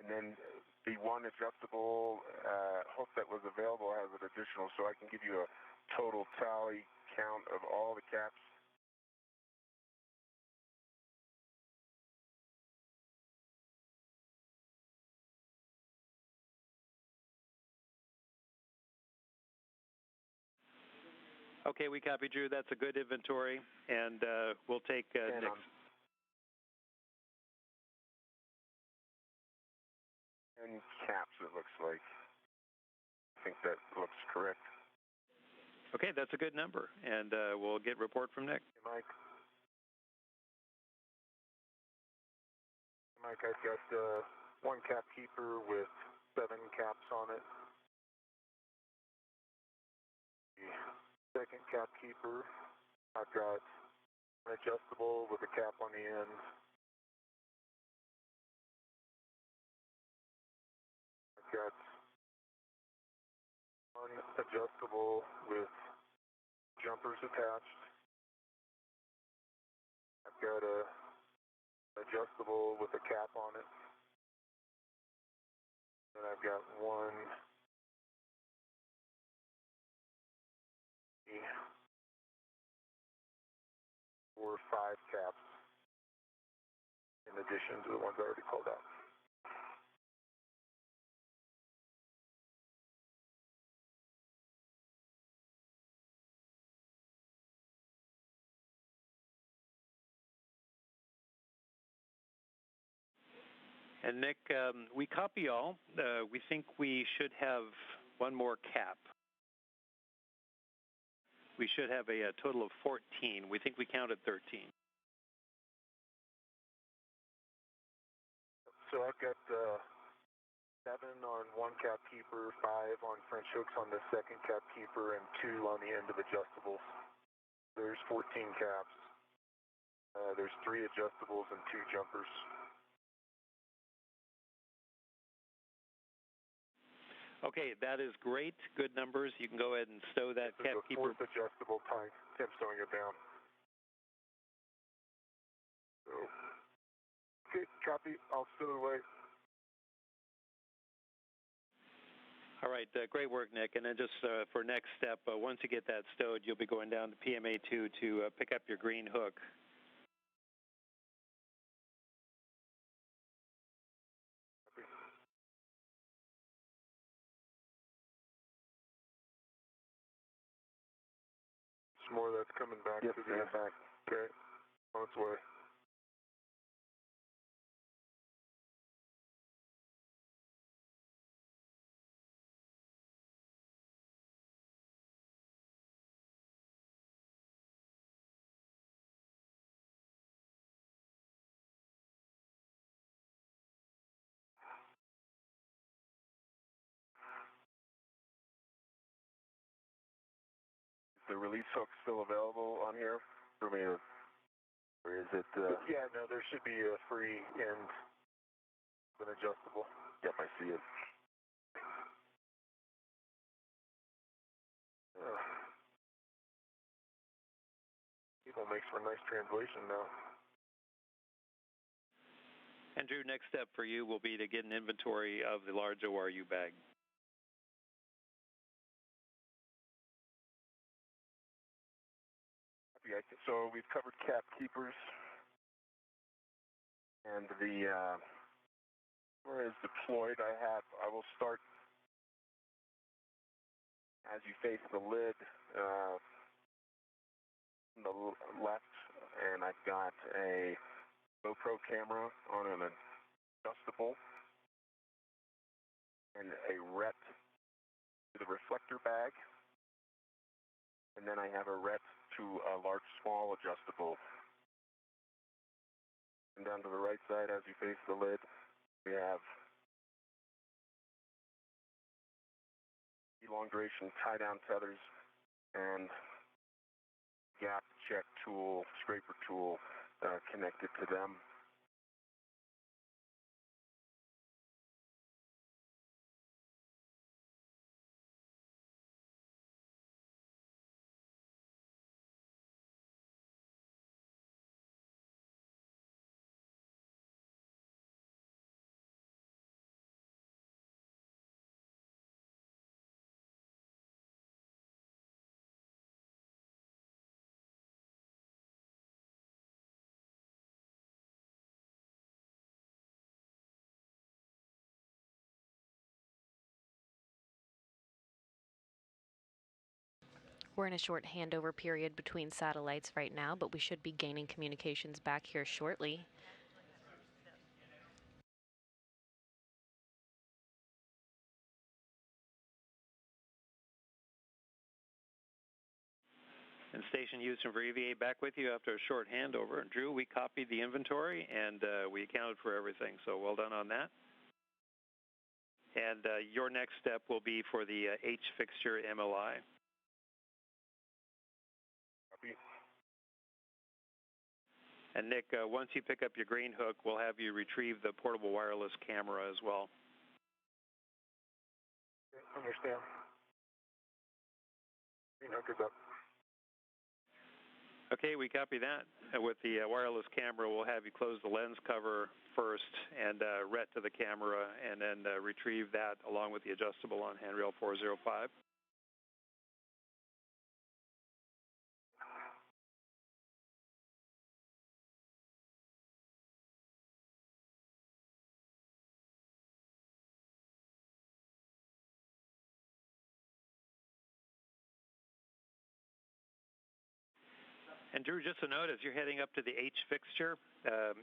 And then the one adjustable hook that was available has an additional, so I can give you a total tally count of all the caps. Okay, we copy, Drew. That's a good inventory, and we'll take next. 10 caps, it looks like. I think that looks correct. Okay, that's a good number, and we'll get report from Nick. Hey, Mike, I've got one cap keeper with 7 caps on it. The second cap keeper, I've got an adjustable with a cap on the end. I've got one adjustable with jumpers attached. I've got an adjustable with a cap on it. And I've got one 4 or 5 caps in addition to the ones I already called out. And Nick, we copy all. We think we should have one more cap. We should have a total of 14. We think we counted 13. So I've got 7 on one cap keeper, 5 on French hooks on the second cap keeper, and 2 on the end of adjustables. There's 14 caps. There's 3 adjustables and 2 jumpers. Okay, that is great. Good numbers. You can go ahead and stow that cap keeper. This is a 4th adjustable time. Tim stowing it down. So, okay, copy. I'll stow it away. All right, great work, Nick. And then just for next step, once you get that stowed, you'll be going down to PMA2 to pick up your green hook. Some more that's coming back Yep, to the back. Okay, on its way. The release hook still available on here for me, or is it? Yeah, no, there should be a free end, an adjustable. Yep, I see it. People makes for a nice translation now. And Drew, next step for you will be to get an inventory of the large ORU bag. Yeah, so we've covered cap keepers, and the where is deployed. I will start as you face the lid on the left, and I've got a GoPro camera on an adjustable and a ret to the reflector bag, and then I have a ret to a large small adjustable. And down to the right side as you face the lid, we have elongation tie-down tethers and gap check tool, scraper tool connected to them. We're in a short handover period between satellites right now, but we should be gaining communications back here shortly. And Station Houston for EVA back with you after a short handover. Drew, we copied the inventory and we accounted for everything, so well done on that. And your next step will be for the H fixture MLI. Copy. And Nick, once you pick up your green hook, we'll have you retrieve the portable wireless camera as well. Understand. Green hook is up. Okay, we copy that. With the wireless camera, we'll have you close the lens cover first and ret to the camera, and then retrieve that along with the adjustable on handrail 405. And Drew, just a note, as you're heading up to the H fixture,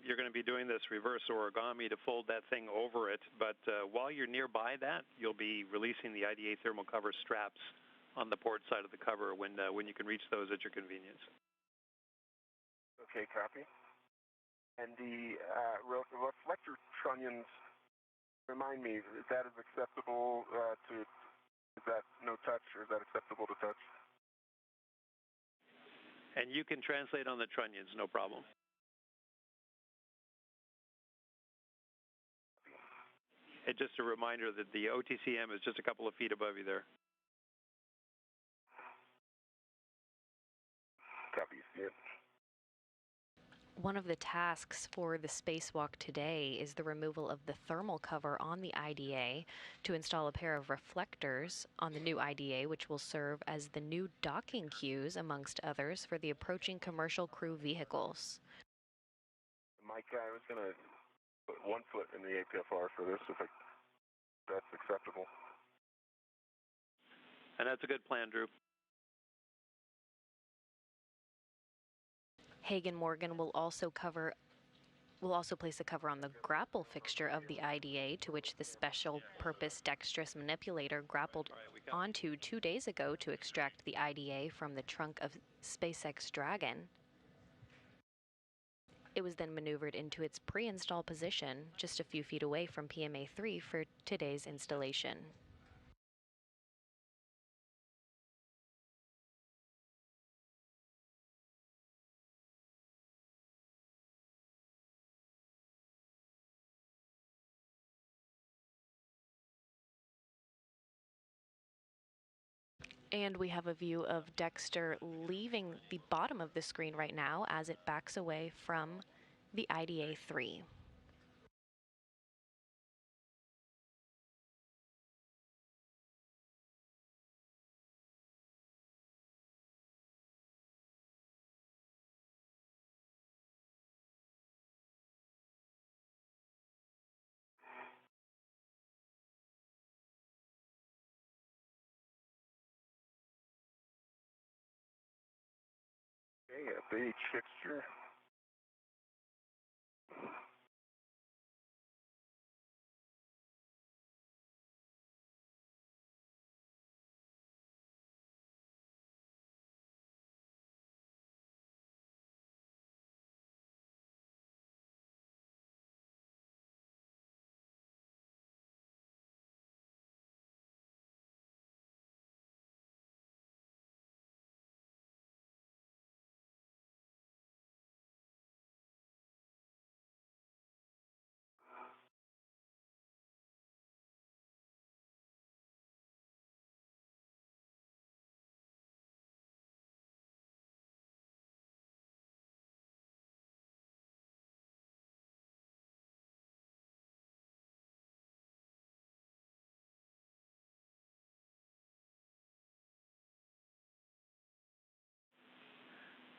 you're going to be doing this reverse origami to fold that thing over it. But while you're nearby that, you'll be releasing the IDA thermal cover straps on the port side of the cover when you can reach those at your convenience. Okay, copy. And the reflector trunnions, remind me, that is acceptable is that no touch, or is that acceptable to touch? And you can translate on the trunnions, no problem. And just a reminder that the OTCM is just a couple of feet above you there. Copy, see it. One of the tasks for the spacewalk today is the removal of the thermal cover on the IDA to install a pair of reflectors on the new IDA, which will serve as the new docking cues, amongst others, for the approaching commercial crew vehicles. Mike, I was going to put 1 foot in the APFR for this, if that's acceptable. And that's a good plan, Drew. Hagen Morgan will also place a cover on the grapple fixture of the IDA, to which the special purpose dexterous manipulator grappled onto 2 days ago to extract the IDA from the trunk of SpaceX Dragon. It was then maneuvered into its pre-install position just a few feet away from PMA 3 for today's installation. And we have a view of Dexter leaving the bottom of the screen right now as it backs away from the IDA 3. Okay, at the H fixture.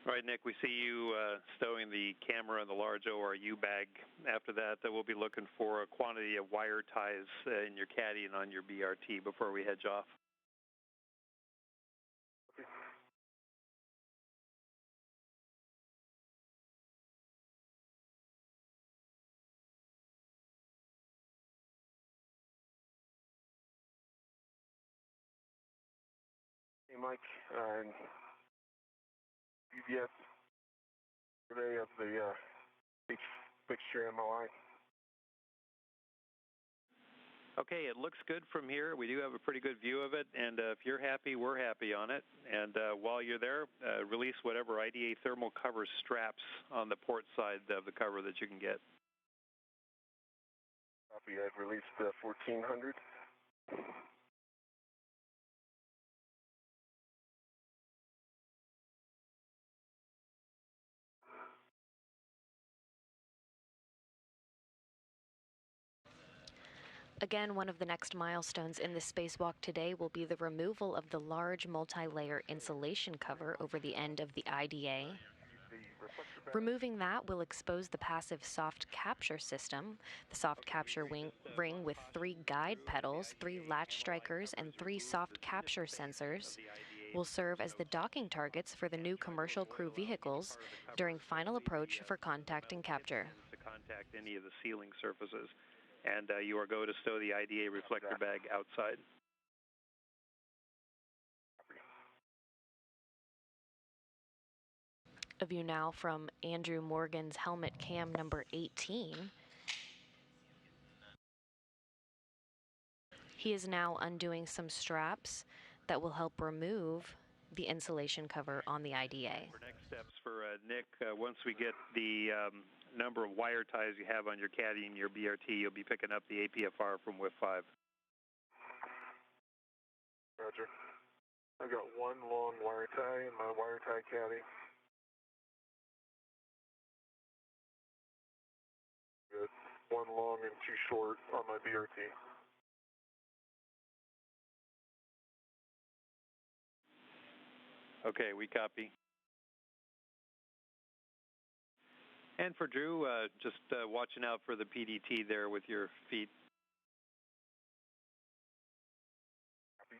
All right, Nick, we see you stowing the camera in the large ORU bag. After that, we'll be looking for a quantity of wire ties in your caddy and on your BRT before we hedge off. Okay. Hey, Mike, UVS survey of the fixture MOI. Okay, it looks good from here. We do have a pretty good view of it, and if you're happy, we're happy on it. And while you're there, release whatever IDA thermal cover straps on the port side of the cover that you can get. Copy, I've released 1400. Again, one of the next milestones in this spacewalk today will be the removal of the large multi-layer insulation cover over the end of the IDA. Removing that will expose the passive soft capture system, the soft capture ring with 3 guide pedals, 3 latch strikers, and 3 soft capture sensors will serve as the docking targets for the new commercial crew vehicles during final approach for contact and capture. To contact any of the ceiling surfaces. And you are going to stow the IDA reflector bag outside. A view now from Andrew Morgan's helmet cam number 18. He is now undoing some straps that will help remove the insulation cover on the IDA. For next steps for Nick, once we get the number of wire ties you have on your caddy and your BRT, you'll be picking up the APFR from WIF 5. Roger. I got 1 long wire tie in my wire tie caddy. Good. 1 long and 2 short on my BRT. Okay, we copy. And for Drew, just watching out for the PDT there with your feet. Copy.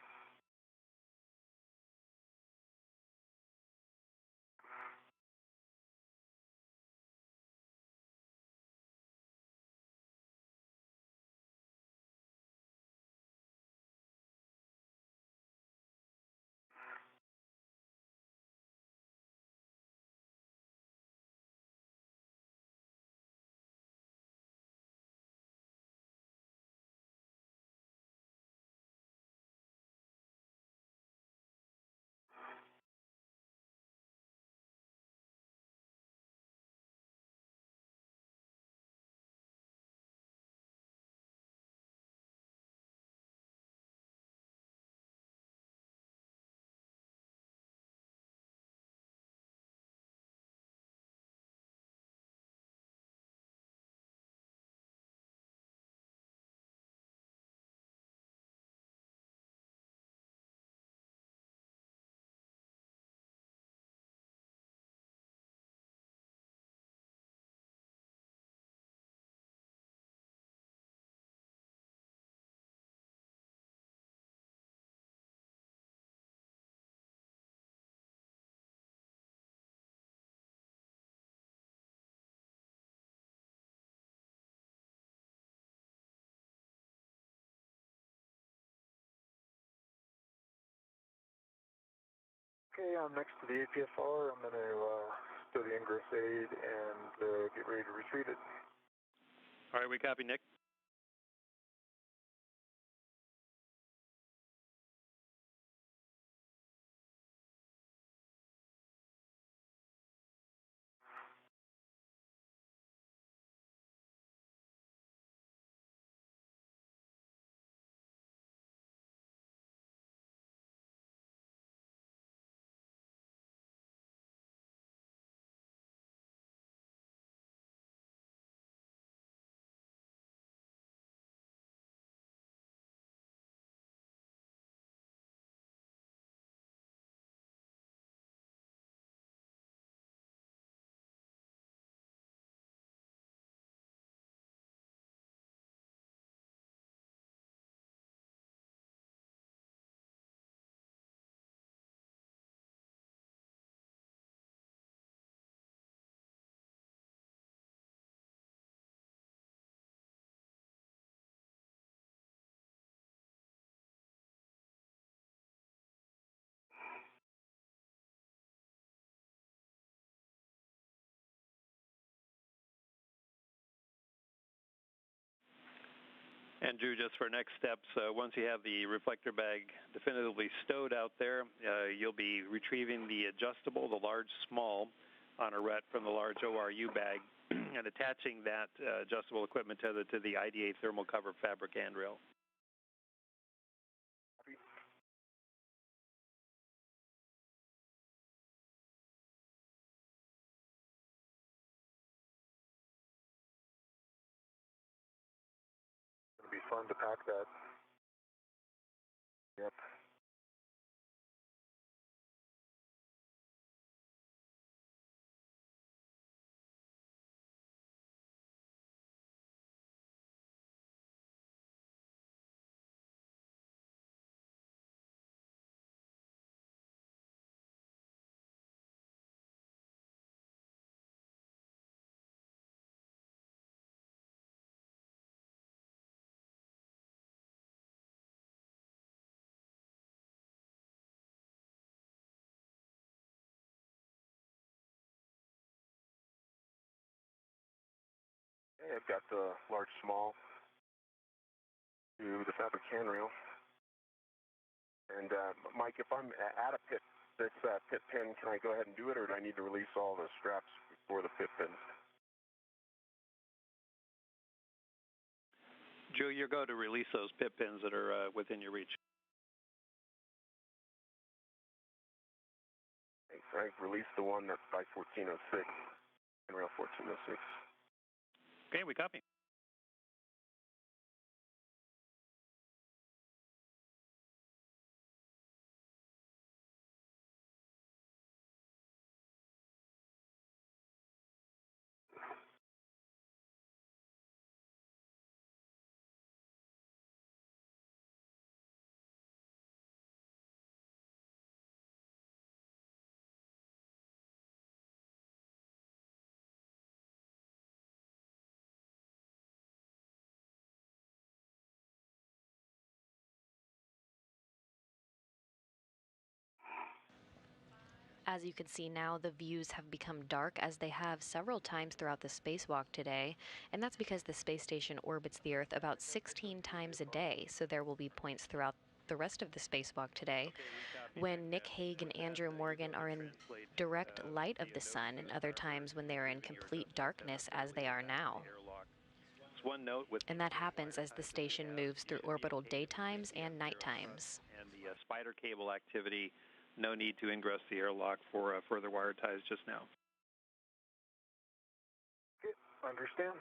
Okay, I'm next to the APFR. I'm going to stow the ingress aid and get ready to retrieve it. All right, we copy, Nick. And Drew, just for next steps, once you have the reflector bag definitively stowed out there, you'll be retrieving the adjustable, the large small, honorette from the large ORU bag and attaching that adjustable equipment tether to the IDA thermal cover fabric handrail. It'll be fun to pack that. Yep. Okay, I've got the large small to the fabric handrail. And Mike, if I'm at a pit, this pit pin, can I go ahead and do it, or do I need to release all the straps before the pit pins? Drew, you're going to release those pit pins that are within your reach. Okay, so I've released the one that's by 1406, handrail 1406. Okay, we copy. As you can see now, the views have become dark, as they have several times throughout the spacewalk today, and that's because the space station orbits the Earth about 16 times a day, so there will be points throughout the rest of the spacewalk today when Nick Hague and Andrew Morgan are in direct light of the sun, and other times when they are in complete darkness, as they are now. And that happens as the station moves through orbital daytimes and night times. And the spider cable activity, no need to ingress the airlock for further wire ties just now. Okay, understand.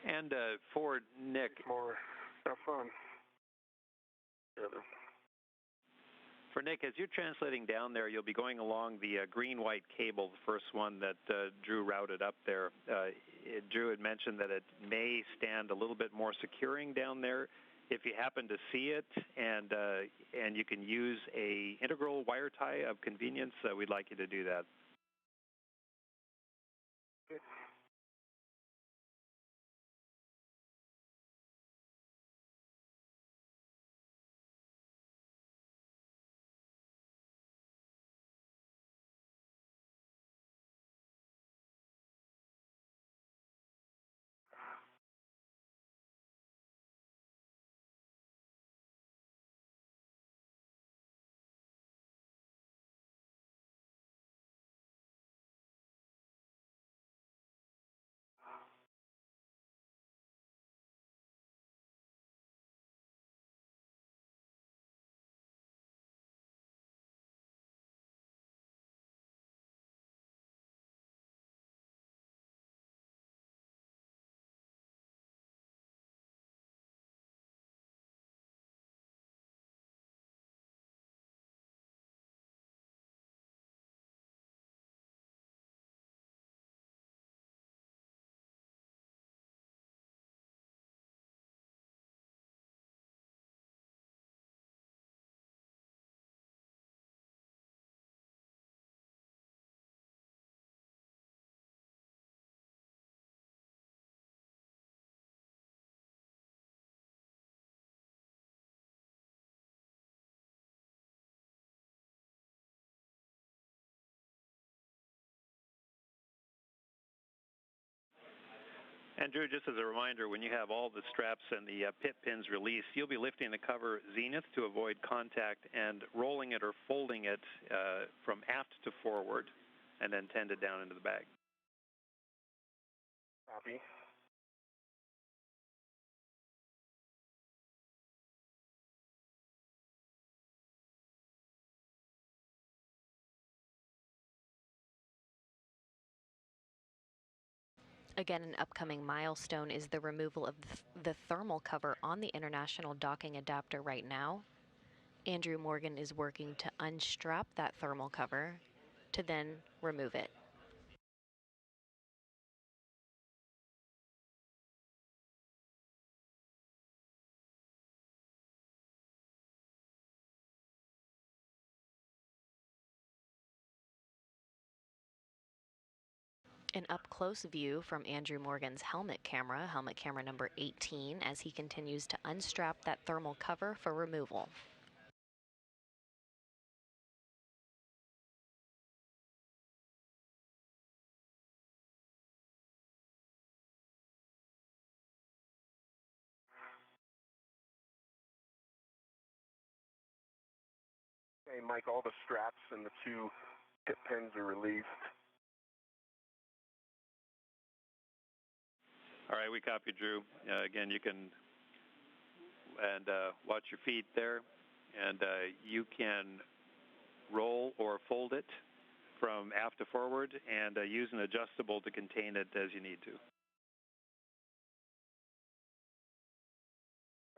And for Nick, More have fun. Together. For Nick, as you're translating down there, you'll be going along the green-white cable, the first one that Drew routed up there. Drew had mentioned that it may stand a little bit more securing down there. If you happen to see it and you can use a integral wire tie of convenience, we'd like you to do that. Okay. And Drew, just as a reminder, when you have all the straps and the pit pins released, you'll be lifting the cover zenith to avoid contact and rolling it or folding it from aft to forward, and then tend it down into the bag. Copy. Again, an upcoming milestone is the removal of the thermal cover on the international docking adapter right now. Andrew Morgan is working to unstrap that thermal cover to then remove it. An up-close view from Andrew Morgan's helmet camera number 18, as he continues to unstrap that thermal cover for removal. Okay, Mike, all the straps and the 2 tip pins are released. All right, we copy, Drew. Again, you can watch your feet there, and you can roll or fold it from aft to forward, and use an adjustable to contain it as you need to.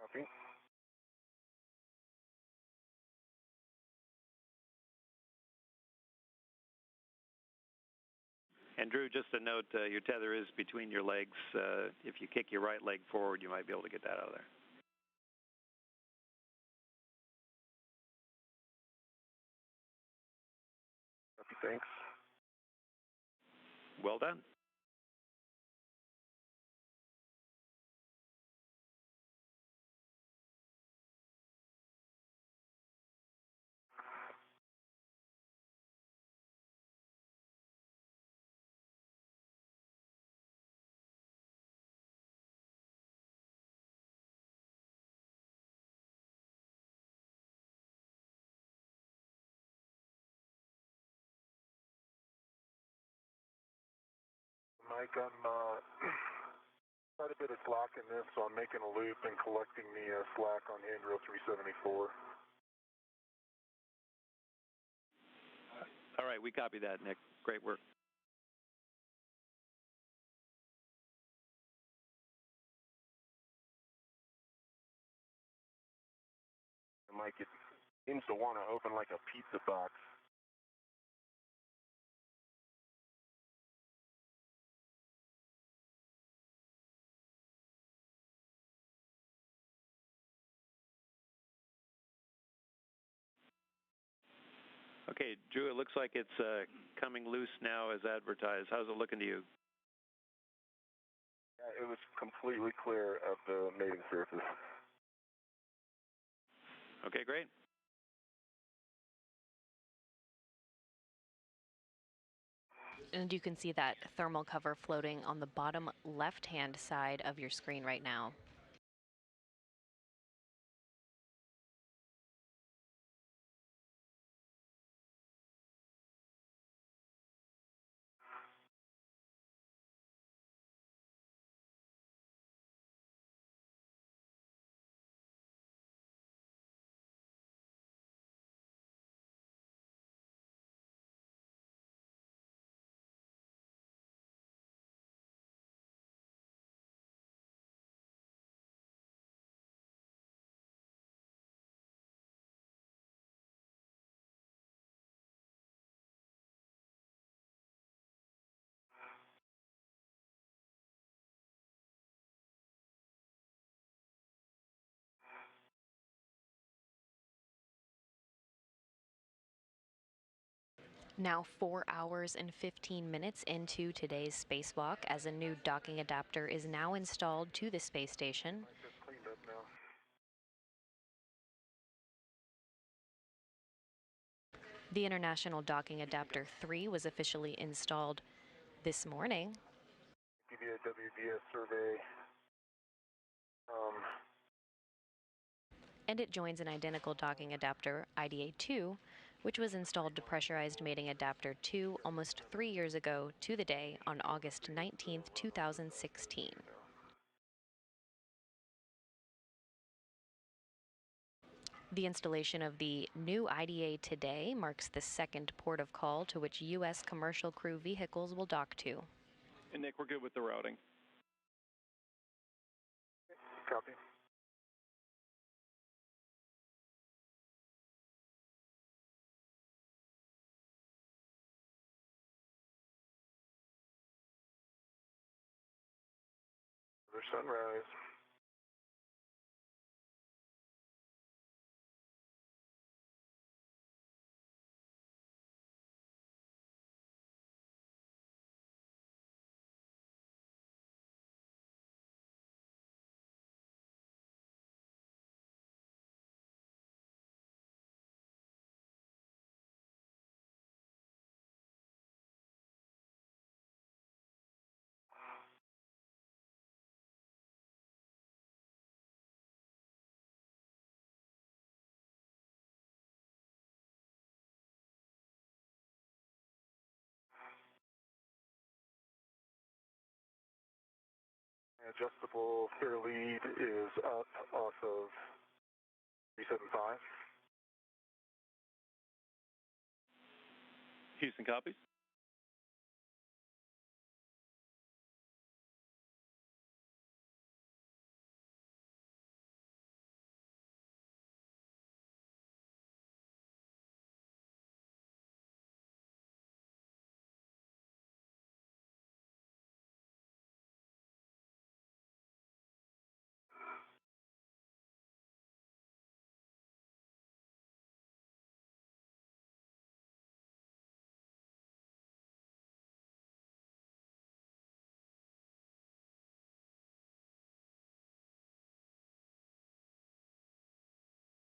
Copy. And Drew, just a note, your tether is between your legs. If you kick your right leg forward, you might be able to get that out of there. Copy, thanks. Well done. Mike, I'm quite a bit of slack in this, so I'm making a loop and collecting the slack on handrail 374. All right, we copy that, Nick. Great work. Mike, it seems to want to open like a pizza box. Okay, Drew, it looks like it's coming loose now as advertised. How's it looking to you? Yeah, it was completely clear of the mating surface. Okay, great. And you can see that thermal cover floating on the bottom left-hand side of your screen right now. Now 4 hours and 15 minutes into today's spacewalk, as a new docking adapter is now installed to the space station. The International Docking Adapter 3 was officially installed this morning. Give you WBS survey. And it joins an identical docking adapter, IDA-2, which was installed to pressurized mating adapter 2 almost 3 years ago to the day on August 19, 2016. The installation of the new IDA today marks the second port of call to which U.S. commercial crew vehicles will dock to. And Nick, we're good with the routing. Copy. Another sunrise. Adjustable clear lead is up off of 375. Houston copies.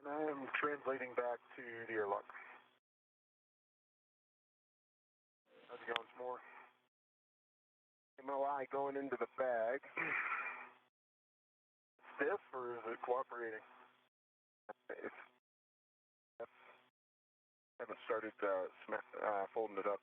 And I am translating back to the airlock. How's it going, some more? MOI going into the bag. Stiff or is it cooperating? It's, haven't started folding it up.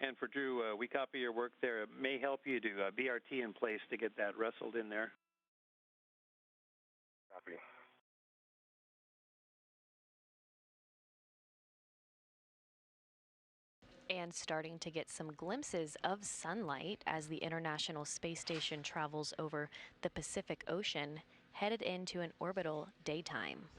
And for Drew, we copy your work there. It may help you to BRT in place to get that wrestled in there. Copy. And starting to get some glimpses of sunlight as the International Space Station travels over the Pacific Ocean, headed into an orbital daytime.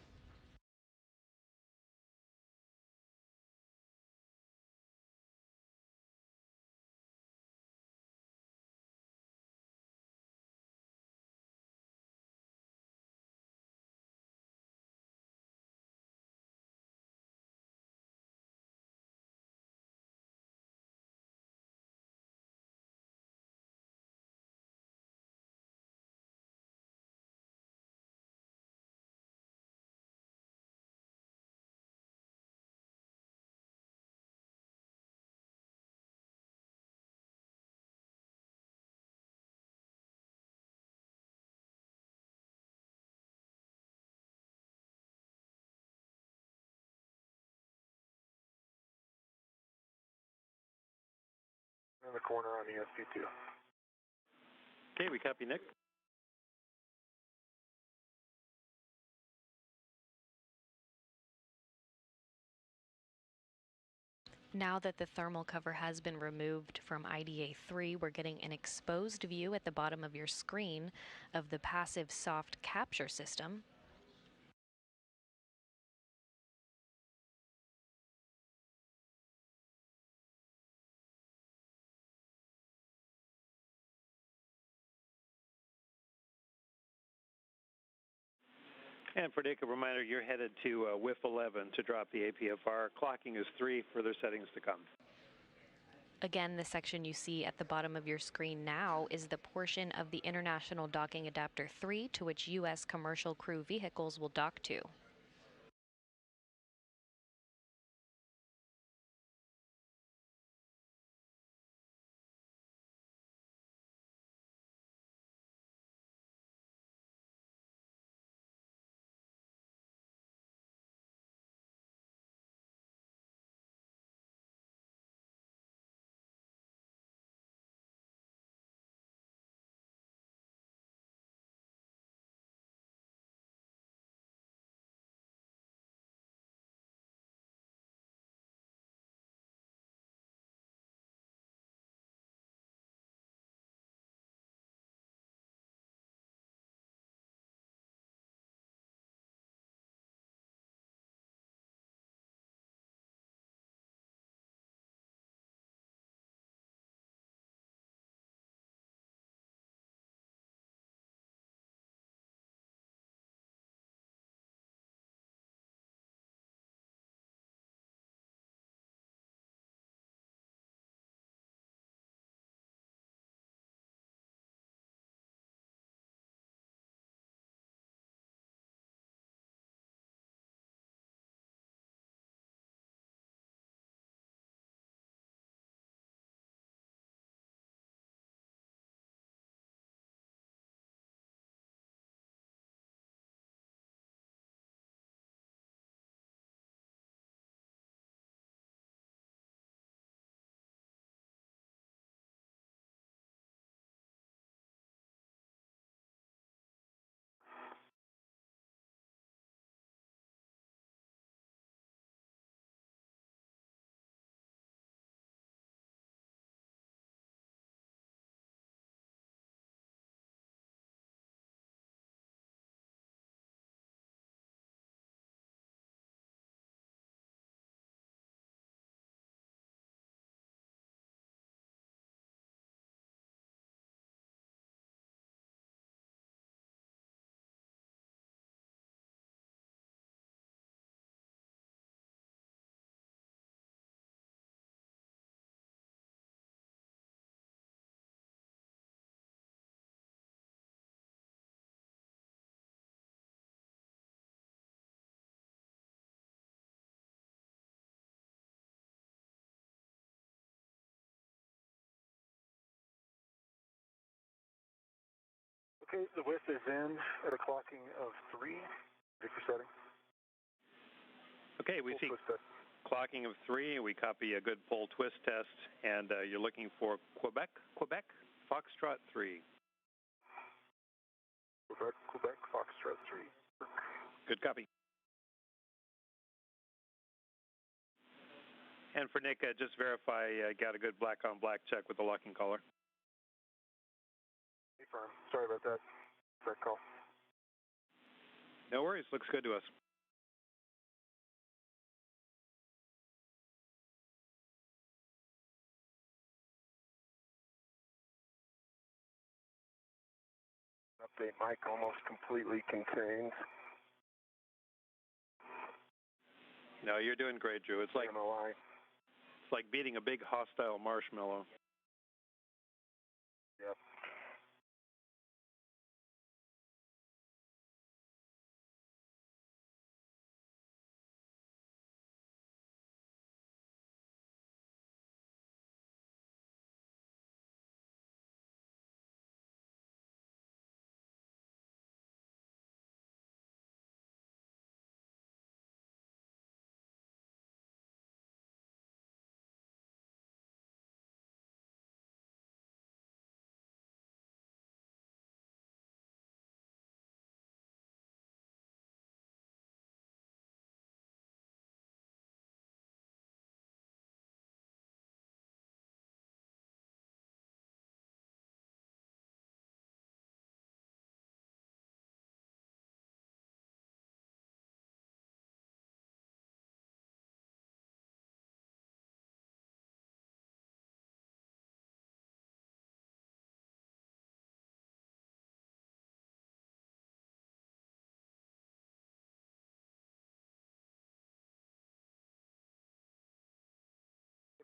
In the corner on ESP2. Okay, we copy, Nick. Now that the thermal cover has been removed from IDA-3, we're getting an exposed view at the bottom of your screen of the passive soft capture system. And for Dick, a reminder, you're headed to WIF 11 to drop the APFR. Clocking is 3, further settings to come. Again, the section you see at the bottom of your screen now is the portion of the International Docking Adapter 3 to which U.S. commercial crew vehicles will dock to. Okay, the width is in at a clocking of 3. Ready for setting. Okay, we Full see twist test. clocking of 3. We copy a good full twist test, and you're looking for Quebec, Foxtrot 3. Quebec, Foxtrot 3. Good copy. And for Nick, just verify got a good black-on-black check with the locking collar. Firm. Sorry about that. That call. No worries. Looks good to us. Update mic almost completely contained. No, you're doing great, Drew. It's like beating a big hostile marshmallow. Yep.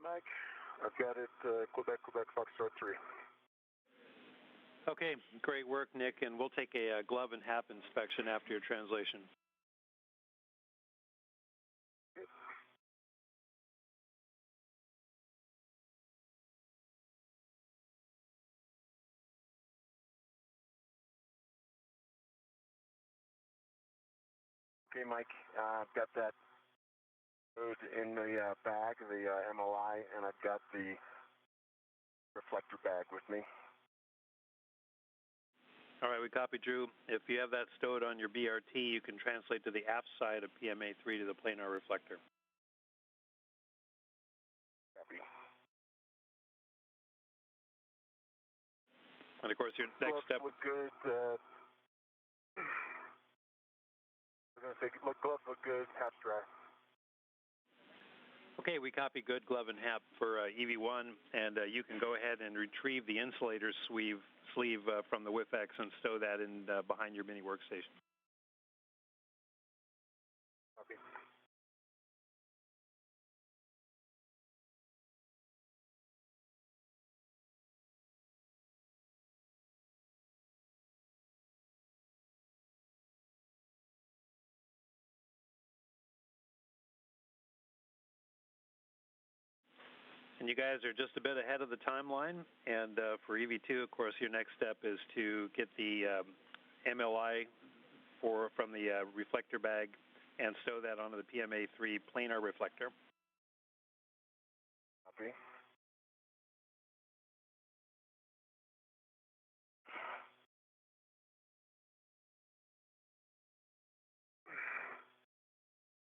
Mike, I've got it, Quebec, Foxtrot 3. Okay, great work, Nick, and we'll take a glove and hap inspection after your translation. Okay, Mike, I've got that code in the bag, the MLI, and I've got the reflector bag with me. All right, we copy, Drew. If you have that stowed on your BRT, you can translate to the aft side of PMA-3 to the planar reflector. Copy. And of course, your next step. Look good. We're going to say, gloves look good, hap's dry. Okay, we copy good glove and hap for EV1, and you can go ahead and retrieve the insulator sleeve from the WIFX and stow that in behind your mini workstation. Copy. And you guys are just a bit ahead of the timeline. And for EV2, of course, your next step is to get the MLI from the reflector bag and stow that onto the PMA-3 planar reflector. Copy.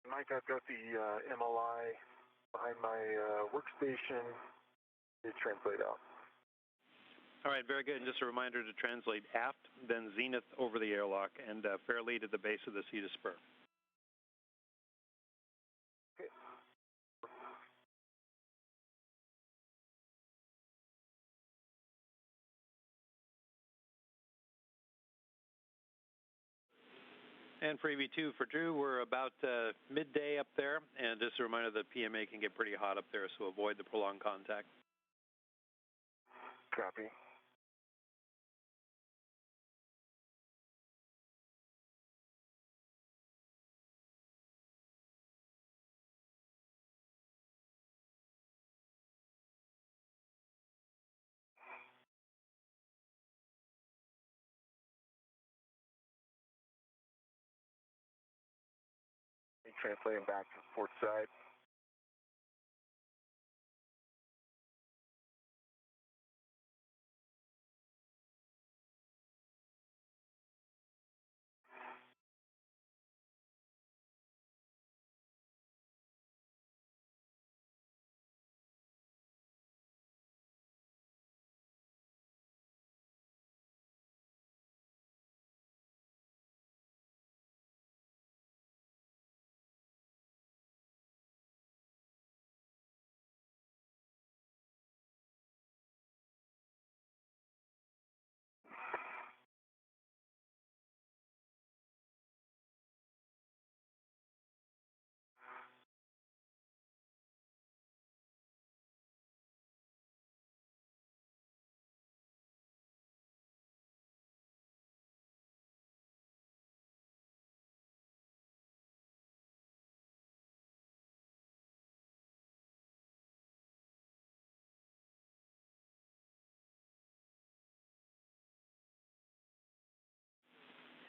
Mike, I've got the MLI behind my workstation. It translate out. All right, very good. And just a reminder to translate aft, then zenith over the airlock, and fairly to the base of the seat of spur. Okay. And for EV2, for Drew, we're about midday up there. And just a reminder that PMA can get pretty hot up there, so avoid the prolonged contact. Copy. translating back to the port side.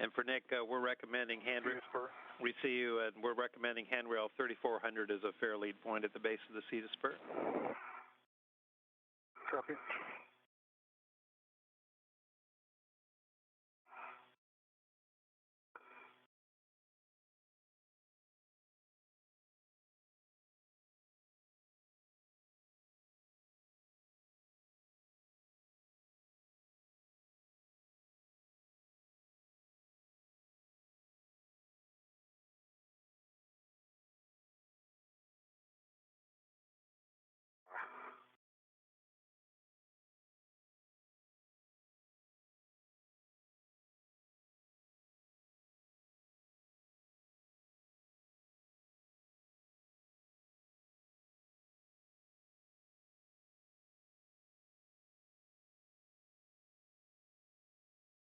And for Nick, we're recommending handrail. We see you, and we're recommending handrail 3400 as a fair lead point at the base of the sea to spur. Copy.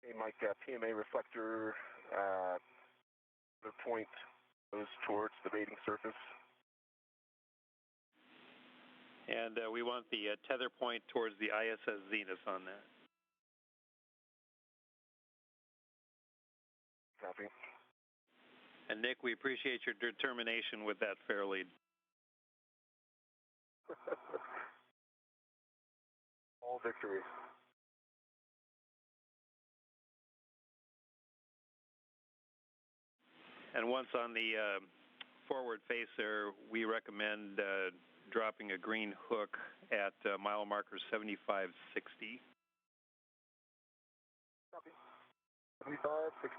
Hey, Mike, PMA reflector, the point goes towards the mating surface. And we want the tether point towards the ISS zenith on that. Copy. And Nick, we appreciate your determination with that fair lead. All victories. And once on the forward facer, we recommend dropping a green hook at mile marker 7560. Copy. 7560.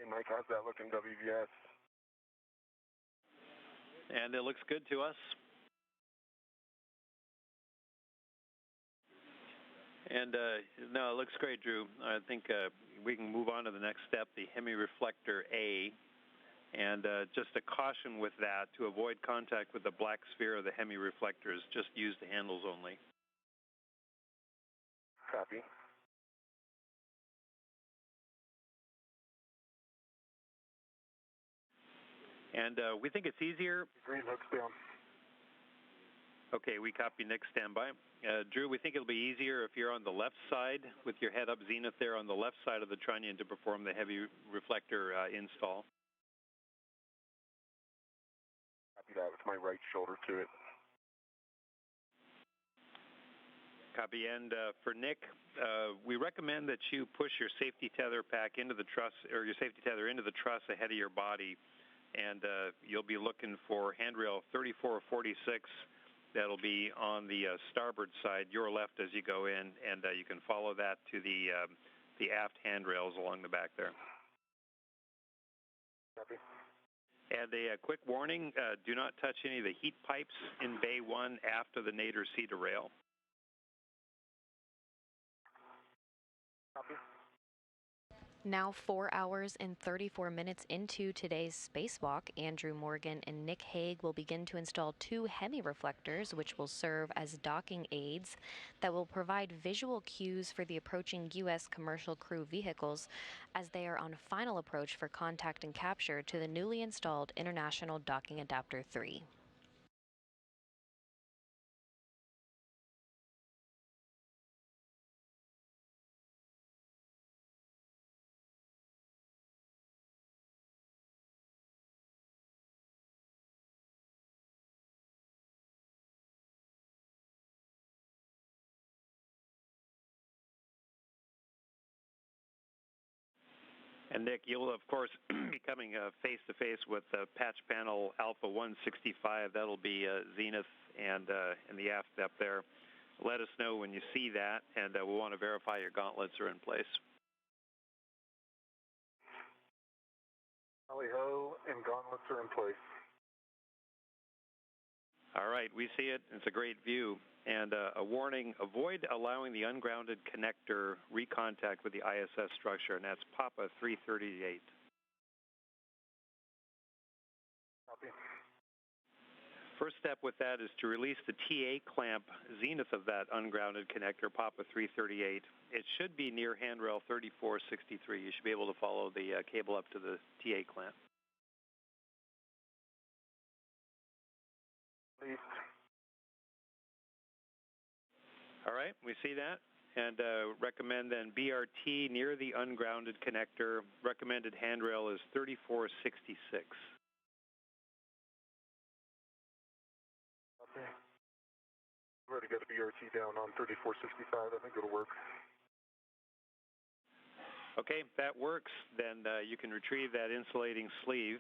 Hey, Mike, how's that looking, WVS? And it looks good to us. And no, it looks great, Drew. I think we can move on to the next step, the hemi-reflector A. And just a caution with that, to avoid contact with the black sphere of the hemi-reflectors, just use the handles only. Copy. And we think it's easier. Green hook's down. Okay, we copy Nick, standby. Drew, we think it'll be easier if you're on the left side with your head up zenith there on the left side of the trunnion to perform the heavy reflector install. Copy that with my right shoulder to it. Copy. And for Nick, we recommend that you push your safety tether pack into the truss, or your safety tether into the truss ahead of your body, and you'll be looking for handrail 3446. That'll be on the starboard side, your left as you go in, and you can follow that to the aft handrails along the back there. Copy. And a quick warning, do not touch any of the heat pipes in Bay 1 after the nadir cedar rail. Copy. Now 4 hours and 34 minutes into today's spacewalk, Andrew Morgan and Nick Hague will begin to install 2 heavy reflectors, which will serve as docking aids that will provide visual cues for the approaching U.S. commercial crew vehicles as they are on final approach for contact and capture to the newly installed International Docking Adapter 3. And Nick, you'll of course be coming face-to-face with patch panel Alpha 165. That'll be zenith and the aft up there. Let us know when you see that, and we'll want to verify your gauntlets are in place. Tally-ho, and gauntlets are in place. All right, we see it. It's a great view. And a warning, avoid allowing the ungrounded connector recontact with the ISS structure, and that's Papa 338. Copy. First step with that is to release the TA clamp zenith of that ungrounded connector, Papa 338. It should be near handrail 3463. You should be able to follow the cable up to the TA clamp. Released. All right, we see that. And recommend then BRT near the ungrounded connector. Recommended handrail is 3466. Okay. We've already got a BRT down on 3465. I think it'll work. Okay, if that works, then you can retrieve that insulating sleeve.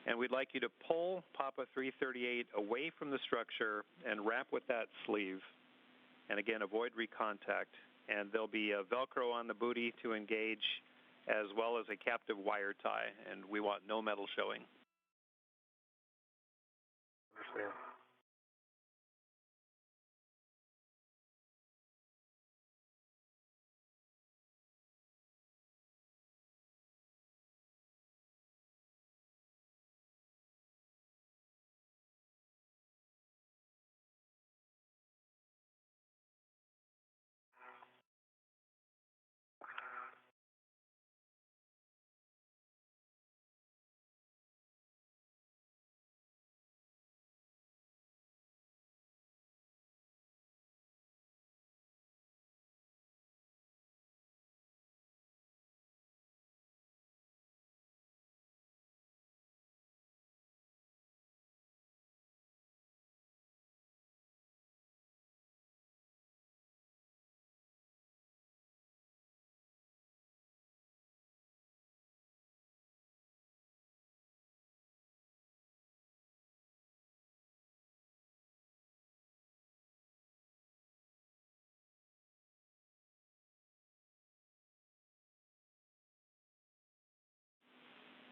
And we'd like you to pull Papa 338 away from the structure and wrap with that sleeve. And again, avoid recontact. And there'll be a Velcro on the booty to engage, as well as a captive wire tie. And we want no metal showing. Understand.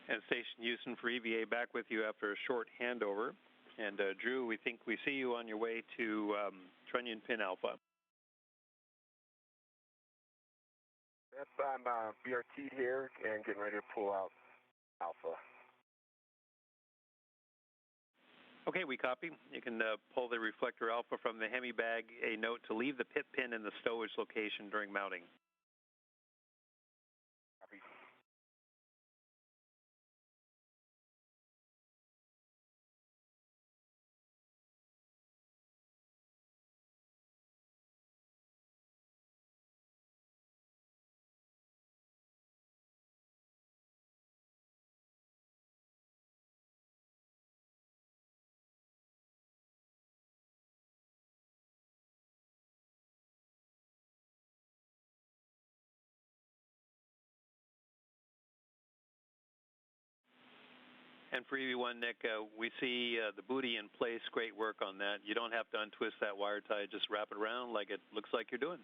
And Station Houston for EVA back with you after a short handover. And Drew, we think we see you on your way to Trunnion Pin Alpha. Yep, I'm BRT here and getting ready to pull out Alpha. Okay, we copy. You can pull the reflector alpha from the Hemi bag. A note to leave the pit pin in the stowage location during mounting. Copy. And for EV1, Nick, we see the booty in place. Great work on that. You don't have to untwist that wire tie. Just wrap it around like it looks like you're doing.